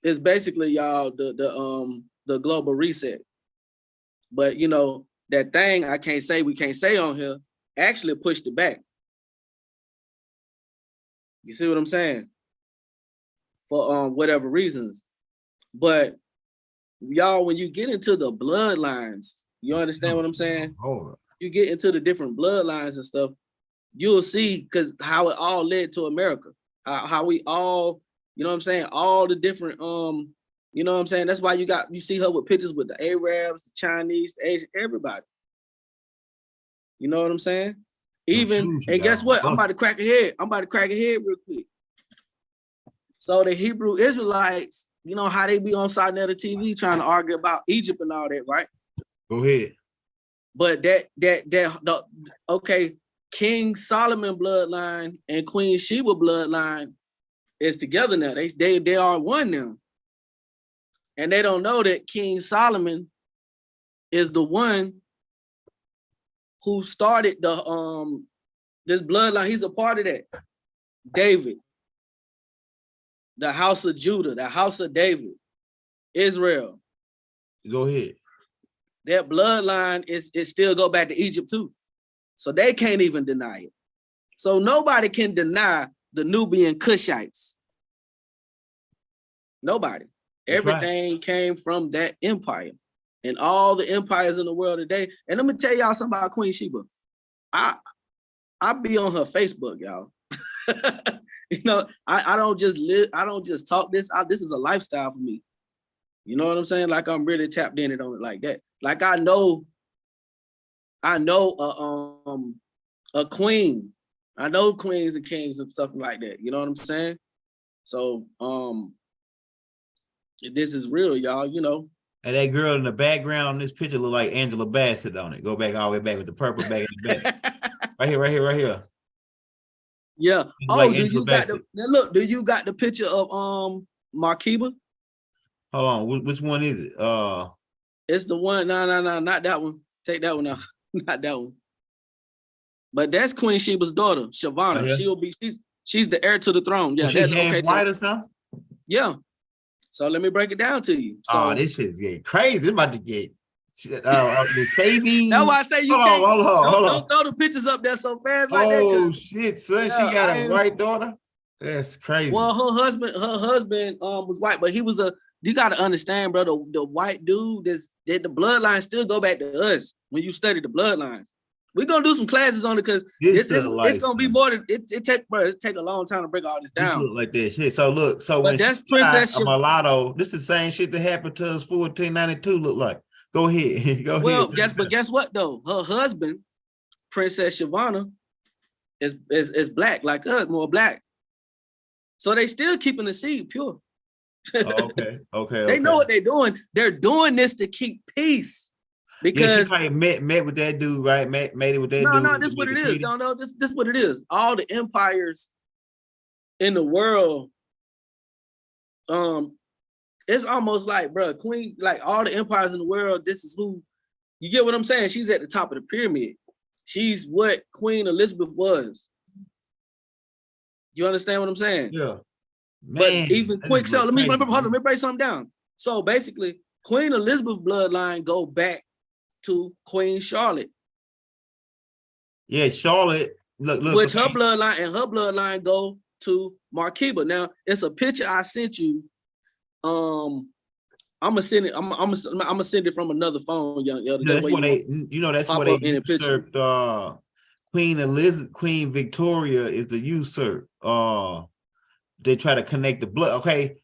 it's basically, y'all, the global reset. But you know, that thing we can't say on here actually pushed it back. You see what I'm saying? For whatever reasons. But y'all, when you get into the bloodlines, you understand what I'm saying? You get into the different bloodlines and stuff, you'll see because how it all led to America. How we all, you know what I'm saying, all the different you know what I'm saying? That's why you see her with pictures with the Arabs, the Chinese, the Asian, everybody. You know what I'm saying? And guess what? I'm about to crack a head. Real quick. So the Hebrew Israelites, you know how they be on side of the TV trying to argue about Egypt and all that, right? Go ahead. But okay, King Solomon bloodline and Queen Sheba bloodline is together now. They are one now. And they don't know that King Solomon is the one who started this bloodline. He's a part of that. David, the house of Judah, the house of David, Israel. Go ahead. That bloodline is still go back to Egypt too. So they can't even deny it. So nobody can deny the Nubian Cushites. Nobody. Everything came from that empire. and all the empires in the world today. And let me tell y'all something about Queen Sheba. I be on her Facebook, y'all. You know, I don't just live, I don't just talk this. This is a lifestyle for me. You know what I'm saying? Like I'm really tapped in it on it like that. Like I know a queen. I know queens and kings and stuff like that. You know what I'm saying? So this is real, y'all. You know. And that girl in the background on this picture look like Angela Bassett on it. Go back all the way back with the purple back in the back. Right here. Yeah. It's Oh, like do Angela you got Bassett. do you got the picture of Markiba? Hold on, which one is it? It's the one. No, not that one. Take that one out. Not that one. But that's Queen Sheba's daughter, Shavana. Oh, She's the heir to the throne. Yeah, she that's half okay. white or something? Yeah. So let me break it down to you. So this shit's getting crazy. It's about to get the saving. that's why I say you hold on. Don't throw the pictures up there so fast like that. Oh shit, son. Yeah, she got a white daughter. That's crazy. Well, her husband was white, but he was you gotta understand, bro, the white dude the bloodlines still go back to us when you study the bloodlines. We're gonna do some classes on it because it's gonna be more than it take a long time to break all this down. Look like that shit. So look, but when that's Princess a mulatto, this is the same shit that happened to us 1492. Look like. Go ahead. But guess what though? Her husband, Princess Shavana, is black like us, more black. So they still keeping the seed pure. Okay. They know what they're doing. They're doing this to keep peace. Because she probably met with that dude, right? Made it with that dude. No, this what it is. No, this what it is. All the empires in the world, it's almost like, bro, Queen, like all the empires in the world, this is who, you get what I'm saying? She's at the top of the pyramid. She's what Queen Elizabeth was. You understand what I'm saying? Yeah. Man, but even quick, so let me break something down. So basically, Queen Elizabeth bloodline go back to Queen Charlotte. Yeah, Charlotte. Look. Which her bloodline go to Markiba. Now it's a picture I sent you. I'm gonna send it. I'm gonna send it from another phone, young. That's what they. That's what they usurped. Queen Elizabeth, Queen Victoria is the usurp. They try to connect the blood. Okay,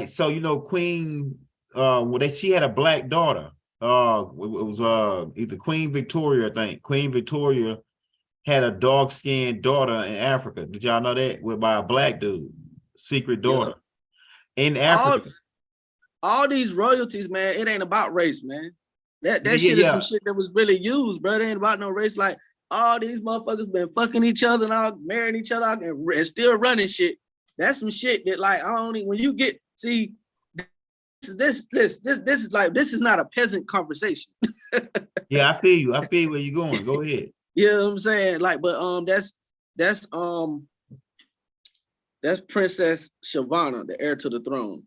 so Queen. She had a black daughter. It was either Queen Victoria, I think. Queen Victoria had a dark-skinned daughter in Africa. Did y'all know that? By a black dude, secret daughter in Africa. All these royalties, man, it ain't about race, man. That shit is some shit that was really used, bro. It ain't about no race. Like all these motherfuckers been fucking each other and all marrying each other and still running shit. That's some shit that like when you get this is not a peasant conversation. Yeah, I feel you. I feel where you're going. Go ahead. You know what I'm saying? Like, but that's Princess Shavana, the heir to the throne.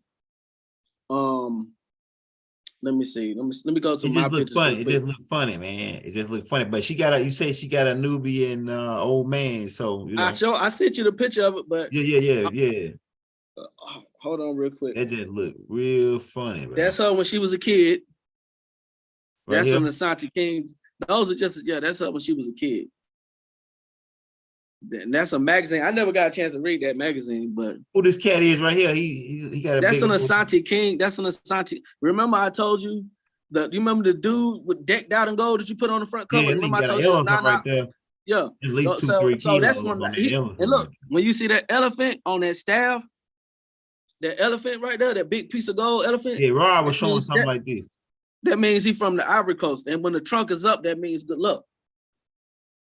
Let me see. Let me go to my pictures. Funny. It just look funny, man. It just look funny. But you say she got a Nubian old man. So I sent you the picture of it, but yeah. Hold on real quick. That just look real funny, bro. That's her when she was a kid. Right that's here? on the Asante King. Those are just that's her when she was a kid. And that's a magazine. I never got a chance to read that magazine, but who this cat is right here? He got a that's an Asante King. That's an Asante. Remember I told you you remember the dude with decked out in gold that you put on the front cover? Yeah, remember I told you right there. Yeah. At least 2-3 so that's one. And look, when you see that elephant on that staff, that elephant right there, that big piece of gold elephant. Yeah, Rob was showing something like this. That means he's from the Ivory Coast. And when the trunk is up, that means good luck.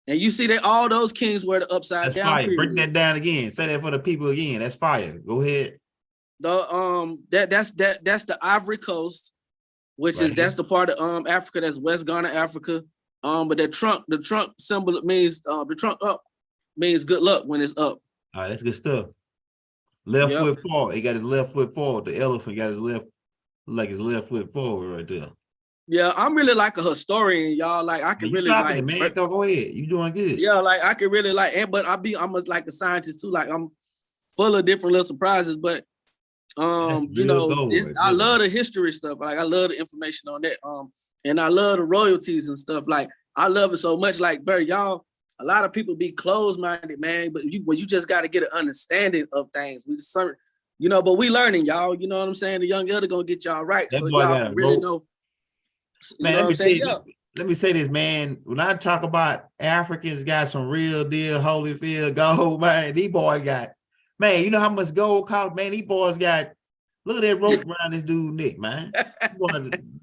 And you see that all those kings wear the upside down. Fire. Break that down again. Say that for the people again. That's fire. Go ahead. That's the Ivory Coast, which is that's the part of Africa that's West Ghana, Africa. But the trunk symbol means the trunk up means good luck when it's up. All right, that's good stuff. Left foot forward. He got his left foot forward. The elephant got his left foot forward right there. Yeah, I'm really like a historian, y'all. Like I can really like it, man. Go ahead. You doing good. Yeah, like I can really like, but I'm like a scientist too. Like I'm full of different little surprises. But You know, I love the history stuff. Like I love the information on that. And I love the royalties and stuff. Like I love it so much. Like, bro, y'all, a lot of people be closed-minded, man. But you just got to get an understanding of things. You know, but we learning, y'all. You know what I'm saying? The young elder gonna get y'all right. So y'all really know. Man, let me say this, man. When I talk about Africans got some real deal Holyfield gold, man, these boys got, man, you know how much gold cost, man? These boys got, look at that rope around this dude neck, man.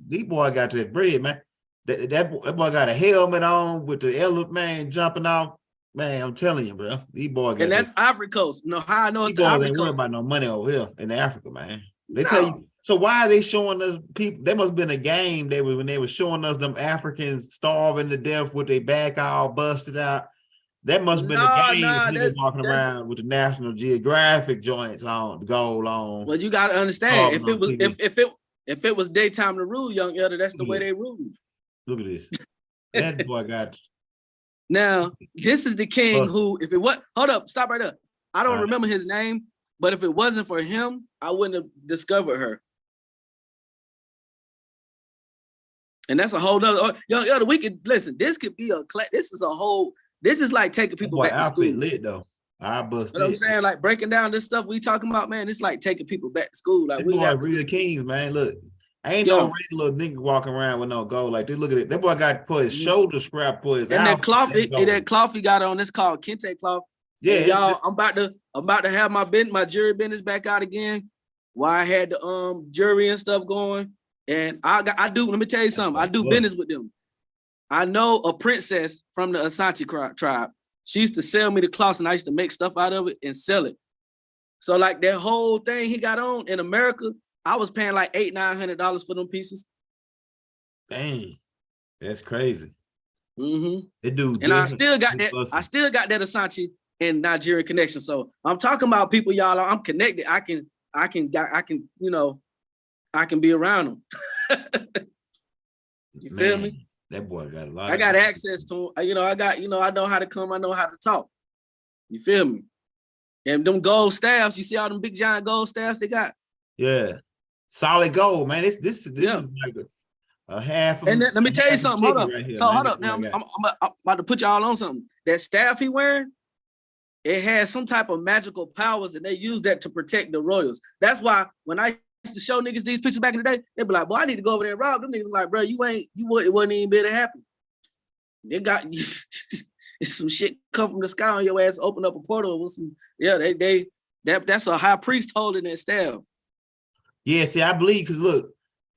These boys got that bread, man. That boy got a helmet on with the elephant, man, jumping off. Man, I'm telling you, bro. These boys got, and that's Ivory Coast. You know how I know it's the Ivory Coast. Ain't worried about no money over here in Africa, man. They tell you. So why are they showing us people? There must have been a game when they were showing us them Africans starving to death with their back all busted out. That must have been a game. They walking around with the National Geographic joints on, gold on. Well, you got to understand, if it was daytime to rule, young elder, that's the way they ruled. Look at this. That boy got. Now, this is the king who, if it was, hold up, stop right there. I don't remember his name, but if it wasn't for him, I wouldn't have discovered her. And that's a whole nother, young elder, we could, listen, this could be this is like taking people back to school. Lit though. I bust. What I'm saying, like breaking down this stuff we talking about, man, it's like taking people back to school. Like we got real kings, man. Look. Ain't no regular nigga walking around with no gold like this. Look at it. That boy got for his shoulder strap for his. And that cloth he got on, it's called kente cloth. Yeah, y'all. I'm about to have my jury business back out again. Why I had the jury and stuff going, and let me tell you something. I do business with them. I know a princess from the Asante tribe. She used to sell me the cloths, and I used to make stuff out of it and sell it. So like that whole thing he got on in America. I was paying like $800-900 for them pieces. Dang, that's crazy. Mm-hmm. It dude, and I still got that. I still got that Asante and Nigerian connection. So I'm talking about people, y'all. I'm connected. I can. You know, I can be around them. You feel me? That boy got a lot. I got access to him. You know, I know how to come. I know how to talk. You feel me? And them gold staffs. You see all them big giant gold staffs they got. Yeah. Solid gold, man. This is like a half. And let me tell you something. Hold up. Right here, hold up. Now I'm about to put y'all on something. That staff he wearing, it has some type of magical powers, and they use that to protect the royals. That's why when I used to show niggas these pictures back in the day, they be like, "Boy, I need to go over there and rob them niggas." I'm like, bro, it wasn't even better happen. They got some shit come from the sky on your ass, open up a portal with some. Yeah, that's a high priest holding that staff. Yeah, see, I believe because look,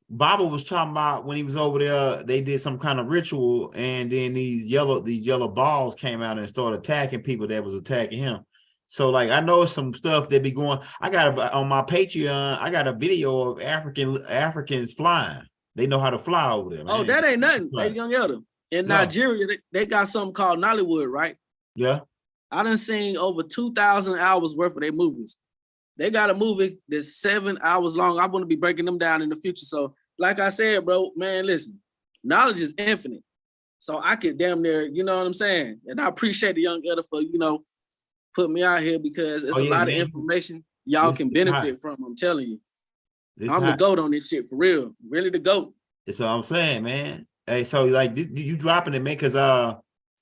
Baba was talking about when he was over there, they did some kind of ritual, and then these yellow balls came out and started attacking people that was attacking him. So, like, I know some stuff that be going. I got on my Patreon, I got a video of Africans flying. They know how to fly over there. Man. Oh, that ain't nothing, lady young elder. In Nigeria, they got something called Nollywood, right? Yeah. I done seen over 2,000 hours worth of their movies. They got a movie that's 7 hours long. I want to be breaking them down in the future. So, like I said, bro, man, listen, knowledge is infinite. So I could damn near, you know what I'm saying? And I appreciate the young elder for, you know, putting me out here because it's a lot of information y'all can benefit from. I'm telling you. I'm the GOAT on this shit for real. Really the GOAT. That's what I'm saying, man. Hey, so like you dropping it, man, because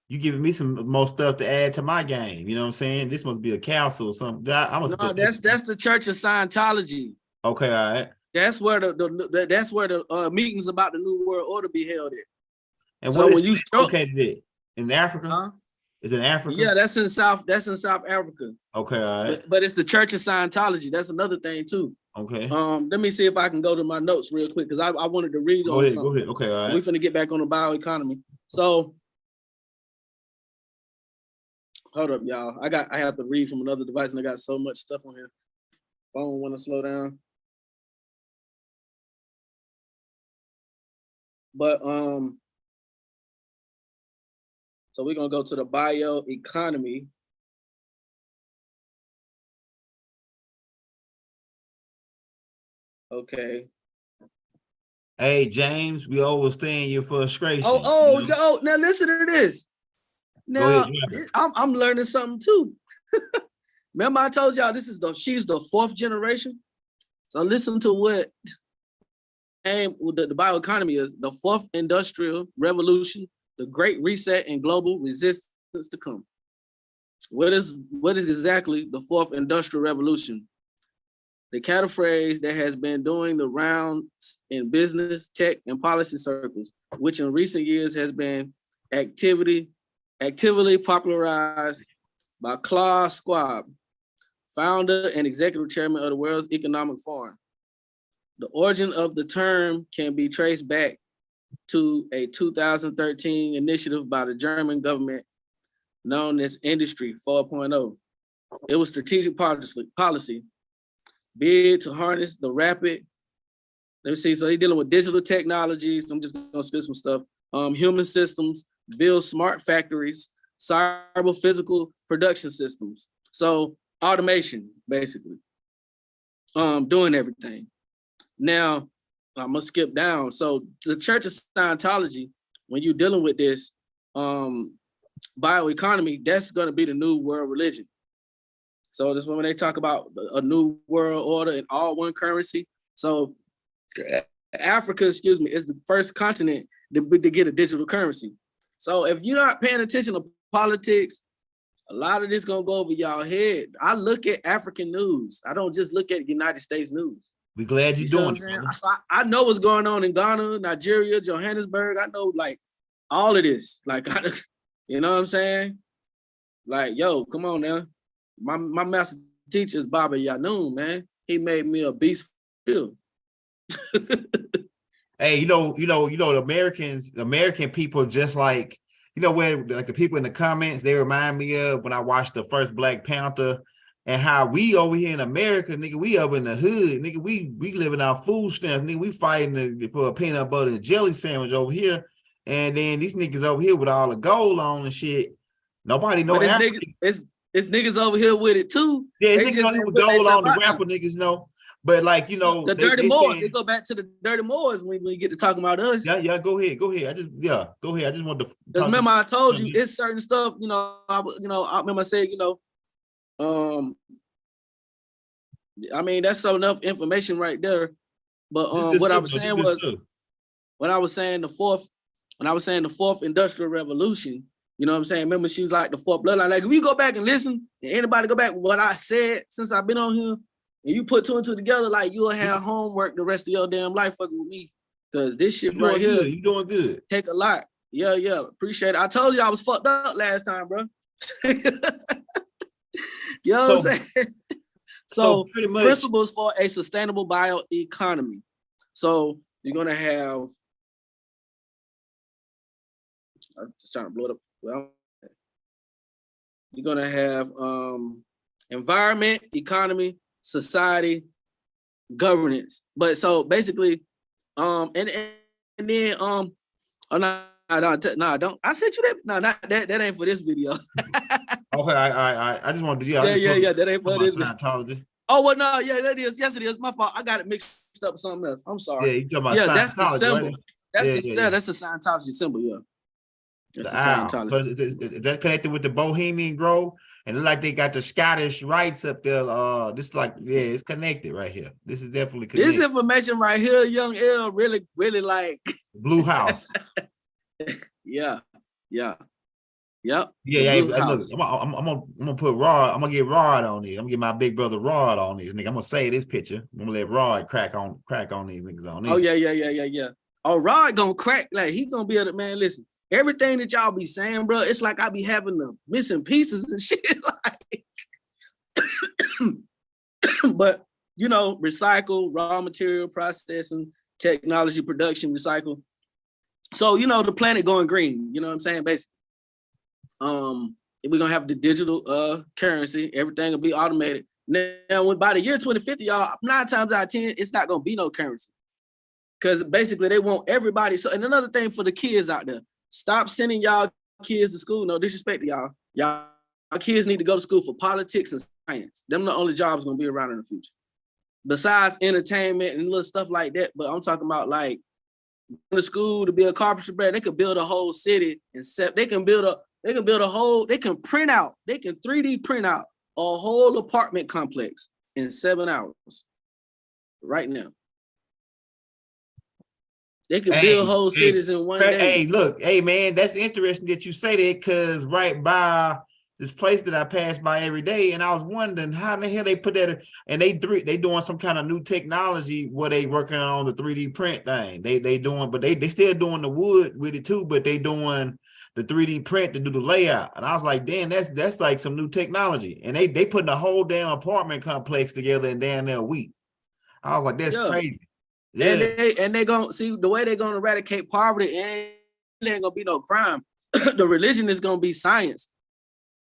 you giving me some more stuff to add to my game. You know what I'm saying? This must be a council or something. That's the Church of Scientology. Okay, all right. That's where the meetings about the New World Order be held at. And so when you located it in Africa? Huh? Is it in Africa? Yeah, that's in South Africa. Okay, all right. But it's the Church of Scientology. That's another thing too. Okay. Let me see if I can go to my notes real quick because I wanted to read on something. Go ahead. Okay, all right. We're finna get back on the bioeconomy. So hold up, y'all. I have to read from another device and I got so much stuff on here. Phone want to slow down. But so we're gonna go to the bioeconomy. Okay. Hey James, we overstand your frustration. Oh, now listen to this. Now I'm learning something too. Remember I told y'all she's the 4th generation. So listen to what the bioeconomy is: the fourth industrial revolution, the great reset, and global resistance to come. What is exactly the fourth industrial revolution? The catchphrase that has been doing the rounds in business, tech, and policy circles, which in recent years has been actively popularized by Klaus Schwab, founder and executive chairman of the World Economic Forum. The origin of the term can be traced back to a 2013 initiative by the German government known as Industry 4.0. It was strategic policy bid to harness the rapid, let me see, so they're dealing with digital technologies. I'm just gonna skip some stuff. Human systems, build smart factories, cyber physical production systems. So automation, basically, doing everything. Now, I'm gonna skip down. So the Church of Scientology, when you're dealing with this bioeconomy, that's gonna be the new world religion. So this when they talk about a new world order and all one currency. So Africa, is the first continent to get a digital currency. So if you're not paying attention to politics, a lot of this gonna go over y'all head. I look at African news. I don't just look at United States news. We glad you're doing it. So I know what's going on in Ghana, Nigeria, Johannesburg. I know like all of this. Like, you know what I'm saying? Like, yo, come on now. My master teacher is Baba Yanun, man. He made me a beast for Hey, the American people, just like, where like the people in the comments, they remind me of when I watched the first Black Panther and how we over here in America, nigga, we up in the hood, nigga, we living our food stamps, nigga, we fighting for a peanut butter and jelly sandwich over here. And then these niggas over here with all the gold on and shit. Nobody know it's niggas over here with it too. Yeah, it's niggas over here with gold on, the rapper niggas know. But like, the dirty Moors, they go back to the dirty Moors when we get to talking about us. Yeah, go ahead. Go ahead. I just want to. Because remember, I told you it's certain stuff. I remember I said, I mean that's enough information right there. But what I was saying was, when I was saying the fourth industrial revolution. You know what I'm saying? Remember, she was like the fourth bloodline. Like, if you go back and listen, and anybody go back what I said since I've been on here, and you put two and two together, like you'll have homework the rest of your damn life fucking with me. Cause this shit right here, you doing good. Take a lot. Yeah, appreciate it. I told you I was fucked up last time, bro. You know what I'm saying? So pretty much principles for a sustainable bioeconomy. So you're gonna have. I'm just trying to blow it up. Well, you're gonna have environment, economy, society, governance. But so basically, and then oh no, don't. I sent you that. No, not that. That ain't for this video. Okay, I just wanted to. Yeah. That ain't for this. Scientology. Oh well, no, yeah, that is. Yes, it is. My fault. I got it mixed up with something else. I'm sorry. Yeah, you talking about Scientology, that's the symbol. Right? That's the Scientology symbol. Yeah. That's the Scientology. So is that connected with the Bohemian Grove? And it's like they got the Scottish rites up there. This like, it's connected right here. This is definitely connected. This information right here, young L, really like Blue House. Yeah. Yep. Yeah. Look, I'm gonna put Rod. I'm gonna get Rod on these. I'm gonna get my big brother Rod on these. Nigga, I'm gonna save this picture. I'm gonna let Rod crack on these niggas on this. Oh yeah. Oh, Rod gonna crack, like he gonna be able to, man. Listen, everything that y'all be saying, bro, it's like I be having the missing pieces and shit. Like, but recycle, raw material processing, technology production, recycle. So the planet going green. You know what I'm saying? Basically, we're gonna have the digital currency. Everything will be automated. Now, by the year 2050, y'all, 9 times out of 10, it's not gonna be no currency. Because basically they want everybody. So, and another thing for the kids out there, stop sending y'all kids to school. No disrespect to y'all. Y'all kids need to go to school for politics and science. Them the only jobs gonna be around in the future. Besides entertainment and little stuff like that. But I'm talking about like going to school to be a carpenter, they could build a whole city and they can print out, they can 3D print out a whole apartment complex in 7 hours. right now. They could build whole cities in one day. Hey, look, hey man, that's interesting that you say that, because right by this place that I pass by every day, and I was wondering how the hell they put that, and they doing some kind of new technology where they working on the 3D print thing. They doing, but they still doing the wood with it too, but they doing the 3D print to do the layout. And I was like, damn, that's like some new technology. And they putting a whole damn apartment complex together in damn near a week. I was like, that's crazy. Yeah. And they gonna see the way they're gonna eradicate poverty, and it ain't gonna be no crime. The religion is gonna be science.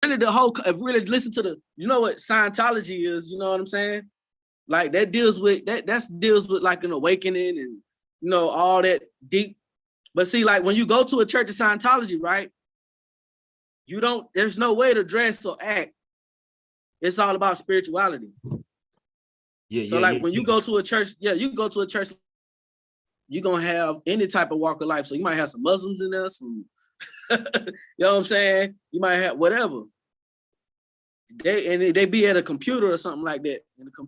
Really, if really listen to you know what Scientology is, you know what I'm saying? Like that deals with like an awakening and you know all that deep. But see, like when you go to a church of Scientology, right? There's no way to dress or act. It's all about spirituality. When you go to a church, you go to a church, you're gonna have any type of walk of life. So you might have some Muslims in there, some you know what I'm saying? You might have whatever. They be at a computer or something like that.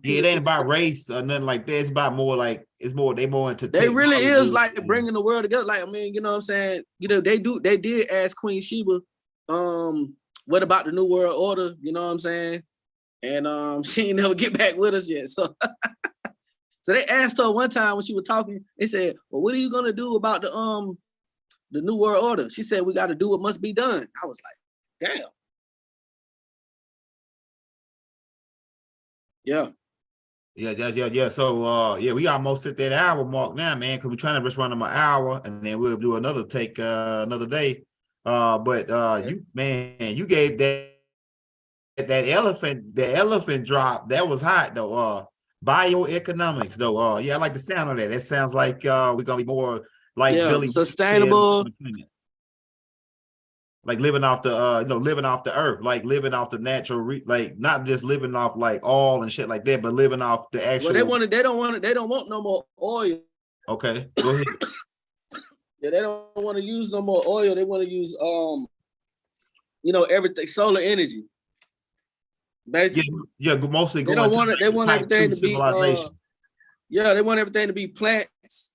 It ain't about race or nothing like that. It's about more like they more into. They really is like bringing the world together. Like I mean, you know what I'm saying? You know they did ask Queen Sheba, what about the New World Order? You know what I'm saying? And she ain't never get back with us yet. So so they asked her one time when she was talking, they said, well, what are you gonna do about the New World Order? She said, we gotta do what must be done. I was like, damn. Yeah. So we almost hit that hour mark now, man, because we're trying to just run them an hour and then we'll do another take another day. You gave the elephant drop. That was hot though. Bioeconomics though. I like the sound of that. That sounds like we're gonna be more like Billy sustainable, like living off the living off the earth, like living off the natural like not just living off like oil and shit like that, but living off the actual. Well, they don't want no more oil. Okay, go ahead. They don't want to use no more oil. They want to use everything, solar energy. Basically, mostly they don't want it. They want everything to be they want everything to be plants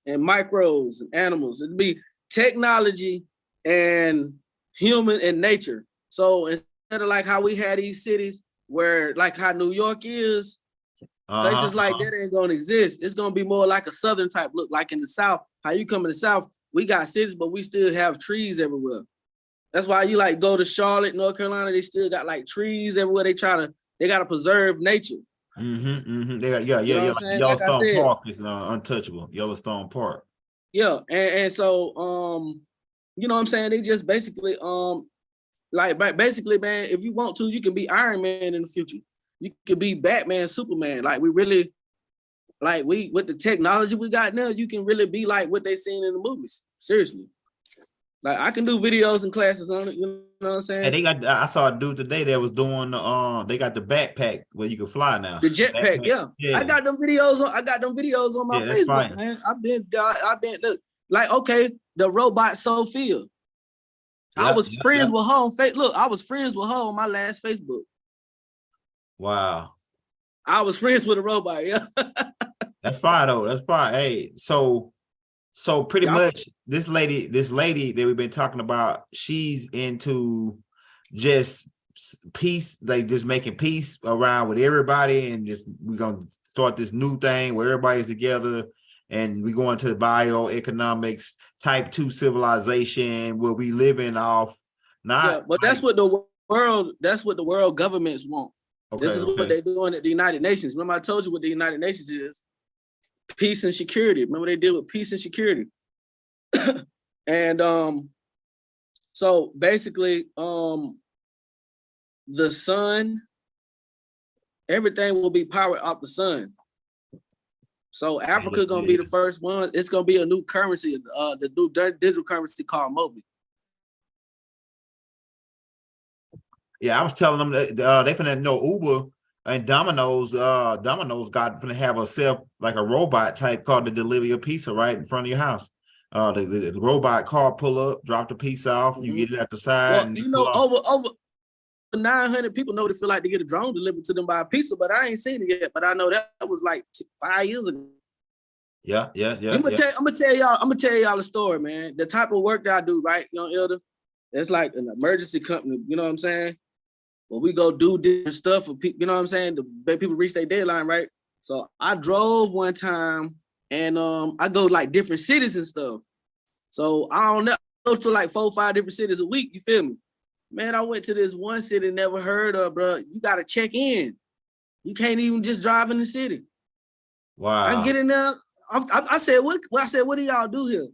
and microbes and animals. It'd be technology and human and nature. So instead of like how we had these cities where like how New York is, places like that ain't gonna exist. It's gonna be more like a southern type look, like in the South. How you come in the South, we got cities, but we still have trees everywhere. That's why you like go to Charlotte, North Carolina, they still got like trees everywhere. They gotta preserve nature. They got Yellowstone like Park is untouchable. Yellowstone Park. Yeah, and so you know what I'm saying? They just basically basically, man, if you want to, you can be Iron Man in the future. You could be Batman, Superman. Like we really, with the technology we got now, you can really be like what they seen in the movies. Seriously. Like I can do videos and classes on it, you know what I'm saying? And I saw a dude today that was doing they got the backpack where you can fly now. The jetpack, yeah. I got them videos on my Facebook, man. I've been look, like okay, the robot Sophia. I was friends with her on Facebook. Look, I was friends with her on my last Facebook. Wow. I was friends with a robot, yeah. That's fine though. That's fine. Hey, so pretty much this lady that we've been talking about, she's into just peace, like just making peace around with everybody, and just we're gonna start this new thing where everybody's together, and we go into the bioeconomics type 2 civilization where we living off but that's what the world governments want. This is what they're doing at the United Nations. Remember I told you what the United Nations is? Peace and security. Remember they deal with peace and security. And so basically the sun, everything will be powered off the sun. So Africa gonna be the first one. It's gonna be a new currency, the new digital currency called Mobi. Yeah, I was telling them that they finna know Uber and Domino's got finna have a self, like a robot type car to deliver your pizza right in front of your house. The robot car pull up, drop the pizza off, you get it at the side. Well, you know, over 900 people know what it feel like to get a drone delivered to them by a pizza, but I ain't seen it yet. But I know that was like 5 years ago. Yeah. I'm gonna tell y'all a story, man. The type of work that I do, right, young elder, it's like an emergency company. You know what I'm saying? Well, we go do different stuff for people. You know what I'm saying? To make people reach their deadline, right? So I drove one time, and I go like different cities and stuff. So I don't know, I go to like 4 or 5 different cities a week. You feel me? Man, I went to this one city never heard of, bro. You gotta check in. You can't even just drive in the city. Wow. I get in there. I said, what? I said, what do y'all do here?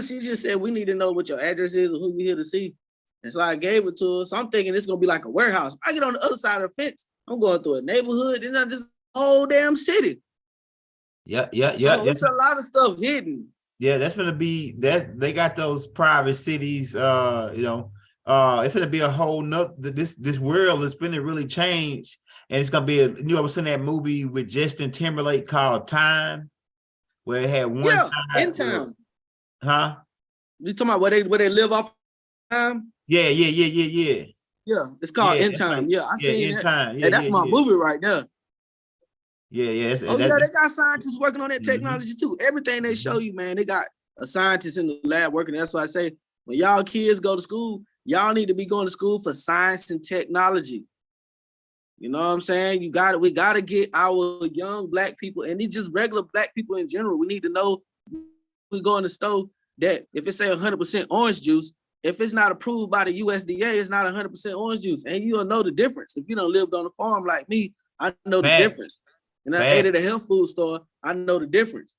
She just said, we need to know what your address is or who you're here to see. And so I gave it to her. So I'm thinking it's gonna be like a warehouse. I get on the other side of the fence. I'm going through a neighborhood, and then this whole damn city. Yeah. So it's a lot of stuff hidden. Yeah, that's gonna be that. They got those private cities. It's gonna be a whole nother. This world is gonna really change, and it's gonna be. You ever seen that movie with Justin Timberlake called Time, where it had one side in time. Huh? You talking about where they live off time? Yeah. Yeah, it's called In Time. Like, I seen In that. Time. Yeah, that's my movie right there. Yeah. They got scientists working on that technology too. Everything they show you, man, they got a scientist in the lab working. That's why I say, when y'all kids go to school, y'all need to be going to school for science and technology. You know what I'm saying? We got to get our young Black people, and it's just regular Black people in general. We need to know, we go in the store, that if it say 100% orange juice, if it's not approved by the USDA, it's not 100% orange juice. And you'll know the difference. If you don't lived on a farm like me, I know the difference. And I ate at a health food store, I know the difference.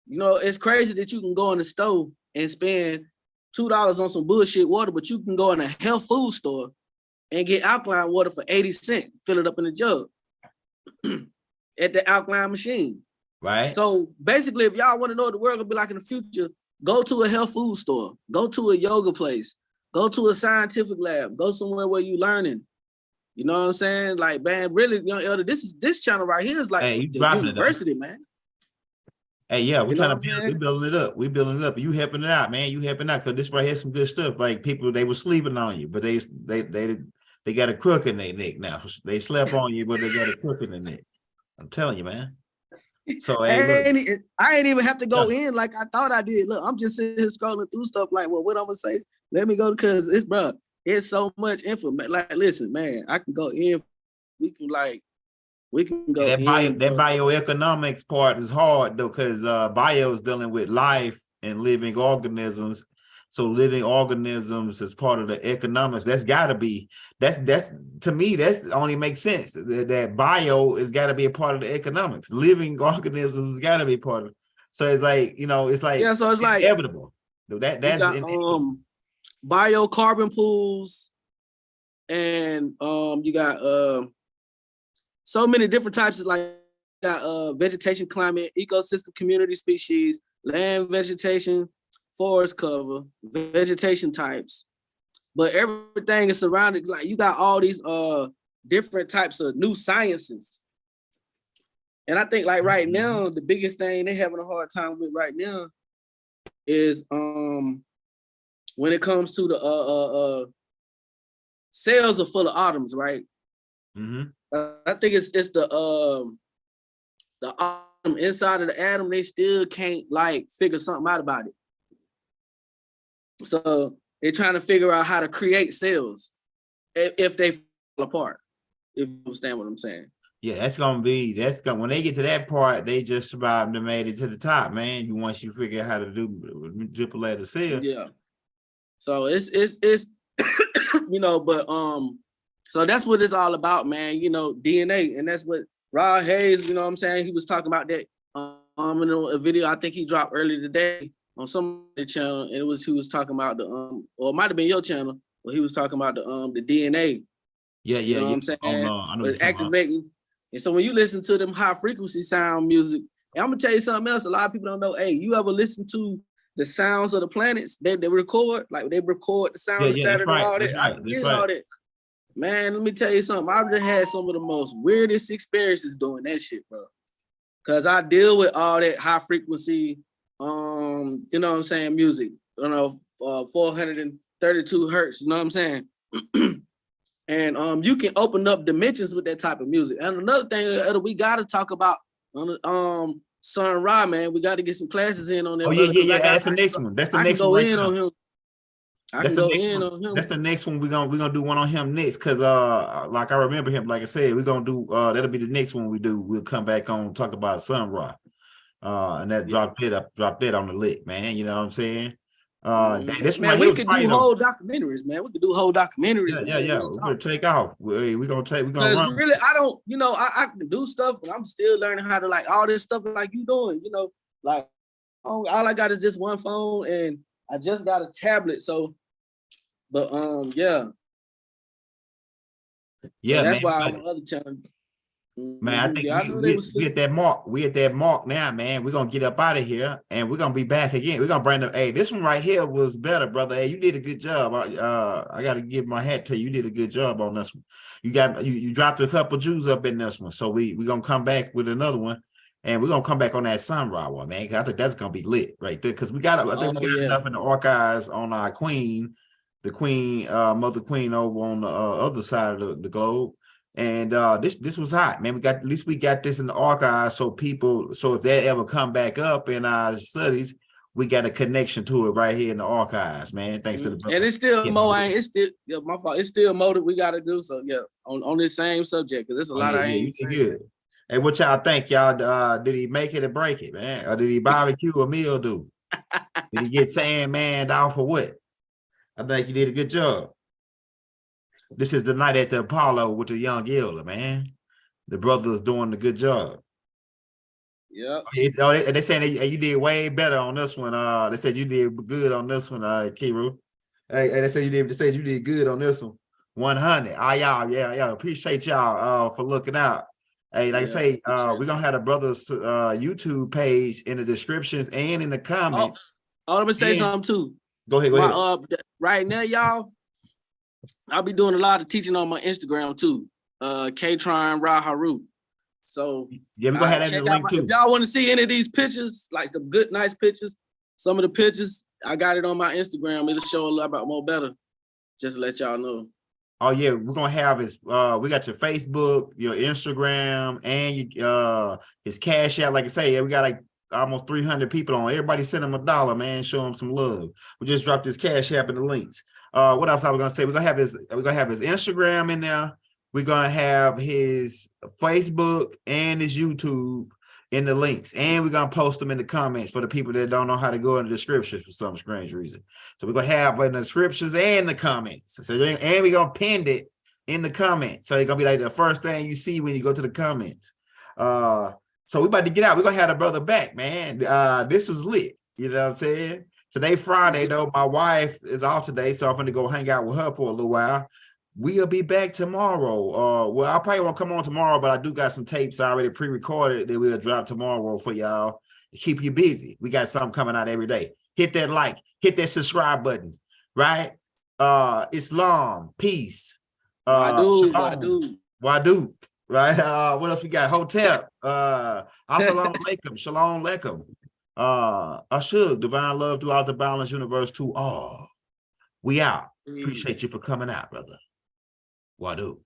You know, it's crazy that you can go in the store and spend $2 on some bullshit water, but you can go in a health food store and get alkaline water for 80 cents, fill it up in a jug at the alkaline machine. Right. So basically, if y'all want to know what the world will be like in the future, go to a health food store, go to a yoga place, go to a scientific lab, go somewhere where you learning. You know what I'm saying? Like, man, really, young elder, this channel right here is like the university, man. Hey, yeah, we're trying to build. We're building it up. We're building it up. You helping it out, man. You helping out, because this right here some good stuff. Like, people, they were sleeping on you, but they got a crook in their neck now. They slept on you, but they got a crook in their neck. I'm telling you, man. So hey, I ain't even have to go in like I thought I did. Look, I'm just sitting here scrolling through stuff like, well, what I'm gonna say? Let me go, because it's so much information. Like, listen, man, I can go in. We can go that in. That bioeconomics part is hard though, because bio is dealing with life and living organisms. So living organisms is part of the economics. That's got to be, that's to me, that's only makes sense. That bio has got to be a part of the economics. Living organisms has got to be part of it. So it's like, it's like, yeah, so it's like inevitable. That's inevitable. Biocarbon pools, and you got so many different types of, like, vegetation, climate, ecosystem, community, species, land, vegetation, forest cover, vegetation types, but everything is surrounded. Like, you got all these different types of new sciences. And I think, like, right now, the biggest thing they're having a hard time with right now is when it comes to the cells are full of atoms, right? I think it's the atom inside of the atom. They still can't, like, figure something out about it. So they're trying to figure out how to create cells if they fall apart. If you understand what I'm saying. Yeah, when they get to that part, they just about made it to the top, man. Once you figure out how to manipulate a cell. Yeah. So it's but so that's what it's all about, man. DNA, and that's what Rod Hayes, you know what I'm saying? He was talking about that in a video I think he dropped earlier today on some channel, and he was talking about the or it might have been your channel, where he was talking about the DNA. Yeah. You know what I'm saying? I know activating. And so when you listen to them high frequency sound music, and I'm gonna tell you something else a lot of people don't know. Hey, you ever listen to the sounds of the planets? They record, like, they record the sound of Saturn and all that. I get all that. Man, let me tell you something. I've just had some of the most weirdest experiences doing that shit, bro. Cause I deal with all that high frequency, you know what I'm saying, music. 432 hertz, you know what I'm saying? And you can open up dimensions with that type of music. And another thing that we gotta talk about, Son Ra, man. We got to get some classes in on that. Oh yeah, brother, 'cause yeah, I yeah. got- That's the next one. That's the I can next one go right in there. on him. I That's can the go next in one. on him. That's the next one we're gonna do one on him next. Cause like I remember him, like I said, we're gonna do that'll be the next one we do. We'll come back on talk about Sun Ra. And that dropped that on the lick, man. You know what I'm saying? This one Man, right here we was could fire do though. whole documentaries, man. We could do whole documentaries, Yeah, man. yeah. Real We're talk. gonna take off. We're gonna Because run. really, I don't, I can do stuff, but I'm still learning how to like all this stuff like you doing, like all I got is this one phone and I just got a tablet. So, but yeah. Yeah, So that's man. why on the other channel. Man, I think Yeah, I know they was we at that mark. We at that mark now, man. We're gonna get up out of here and we're gonna be back again. We're gonna bring them. Hey, this one right here was better, brother. Hey, you did a good job. I gotta give my hat to you. You did a good job on this one. You dropped a couple Jews up in this one. So we gonna come back with another one. And we're gonna come back on that Sunrise one, man. I think that's gonna be lit right there. Cause I think we got enough in the archives on our queen, the queen, mother queen over on the other side of the globe. And this was hot, man. At least we got this in the archive, so if they ever come back up in our studies, we got a connection to it right here in the archives, man. Thanks to the brother. And it's still more, it's still my fault. It's still more that we got to do. So yeah, on this same subject, because there's a lot I ain't saying. Good. Hey, what y'all think, y'all? Did he make it or break it, man? Or did he barbecue a meal do? Did he get Sandman off or what? I think he did a good job. This is the night at the Apollo with the young Elder, man. The brother's doing a good job. Yep. They saying that you did way better on this one. They said you did good on this one, Kiru. Hey, they said you did good on this one. 100. Yeah. Appreciate y'all for looking out. Hey, like I say, we're gonna have the brother's YouTube page in the descriptions and in the comments. Oh, let me say something too. Go ahead. Right now, y'all, I'll be doing a lot of teaching on my Instagram too. K-Tron Ra Haru. So yeah, we're gonna have that in the link too. If y'all want to see any of these pictures, like the good, nice pictures, some of the pictures, I got it on my Instagram. It'll show a lot about more better. Just to let y'all know. Oh yeah, we're gonna have his we got your Facebook, your Instagram, and his Cash App. Like I say, we got like almost 300 people on. Everybody send him $1, man. Show him some love. We just dropped his Cash App in the links. What else I was gonna say? We're gonna have his Instagram in there. We're gonna have his Facebook and his YouTube in the links, and we're gonna post them in the comments for the people that don't know how to go in the descriptions for some strange reason. So we're gonna have in the descriptions and the comments. So and we're gonna pin it in the comments. So it's gonna be like the first thing you see when you go to the comments. So we're about to get out. We're gonna have the brother back, man. This was lit. You know what I'm saying? Today, Friday, though, my wife is off today, so I'm gonna go hang out with her for a little while. We'll be back tomorrow. Well, I probably won't come on tomorrow, but I do got some tapes already pre-recorded that we'll drop tomorrow for y'all to keep you busy. We got something coming out every day. Hit that like, hit that subscribe button, right? Islam, peace. Wadu, right? What else we got? Hotel. Assalamu alaikum, shalom alaikum. Ashug, divine love throughout the balanced universe to all. We out. Appreciate you for coming out, brother. Wadu.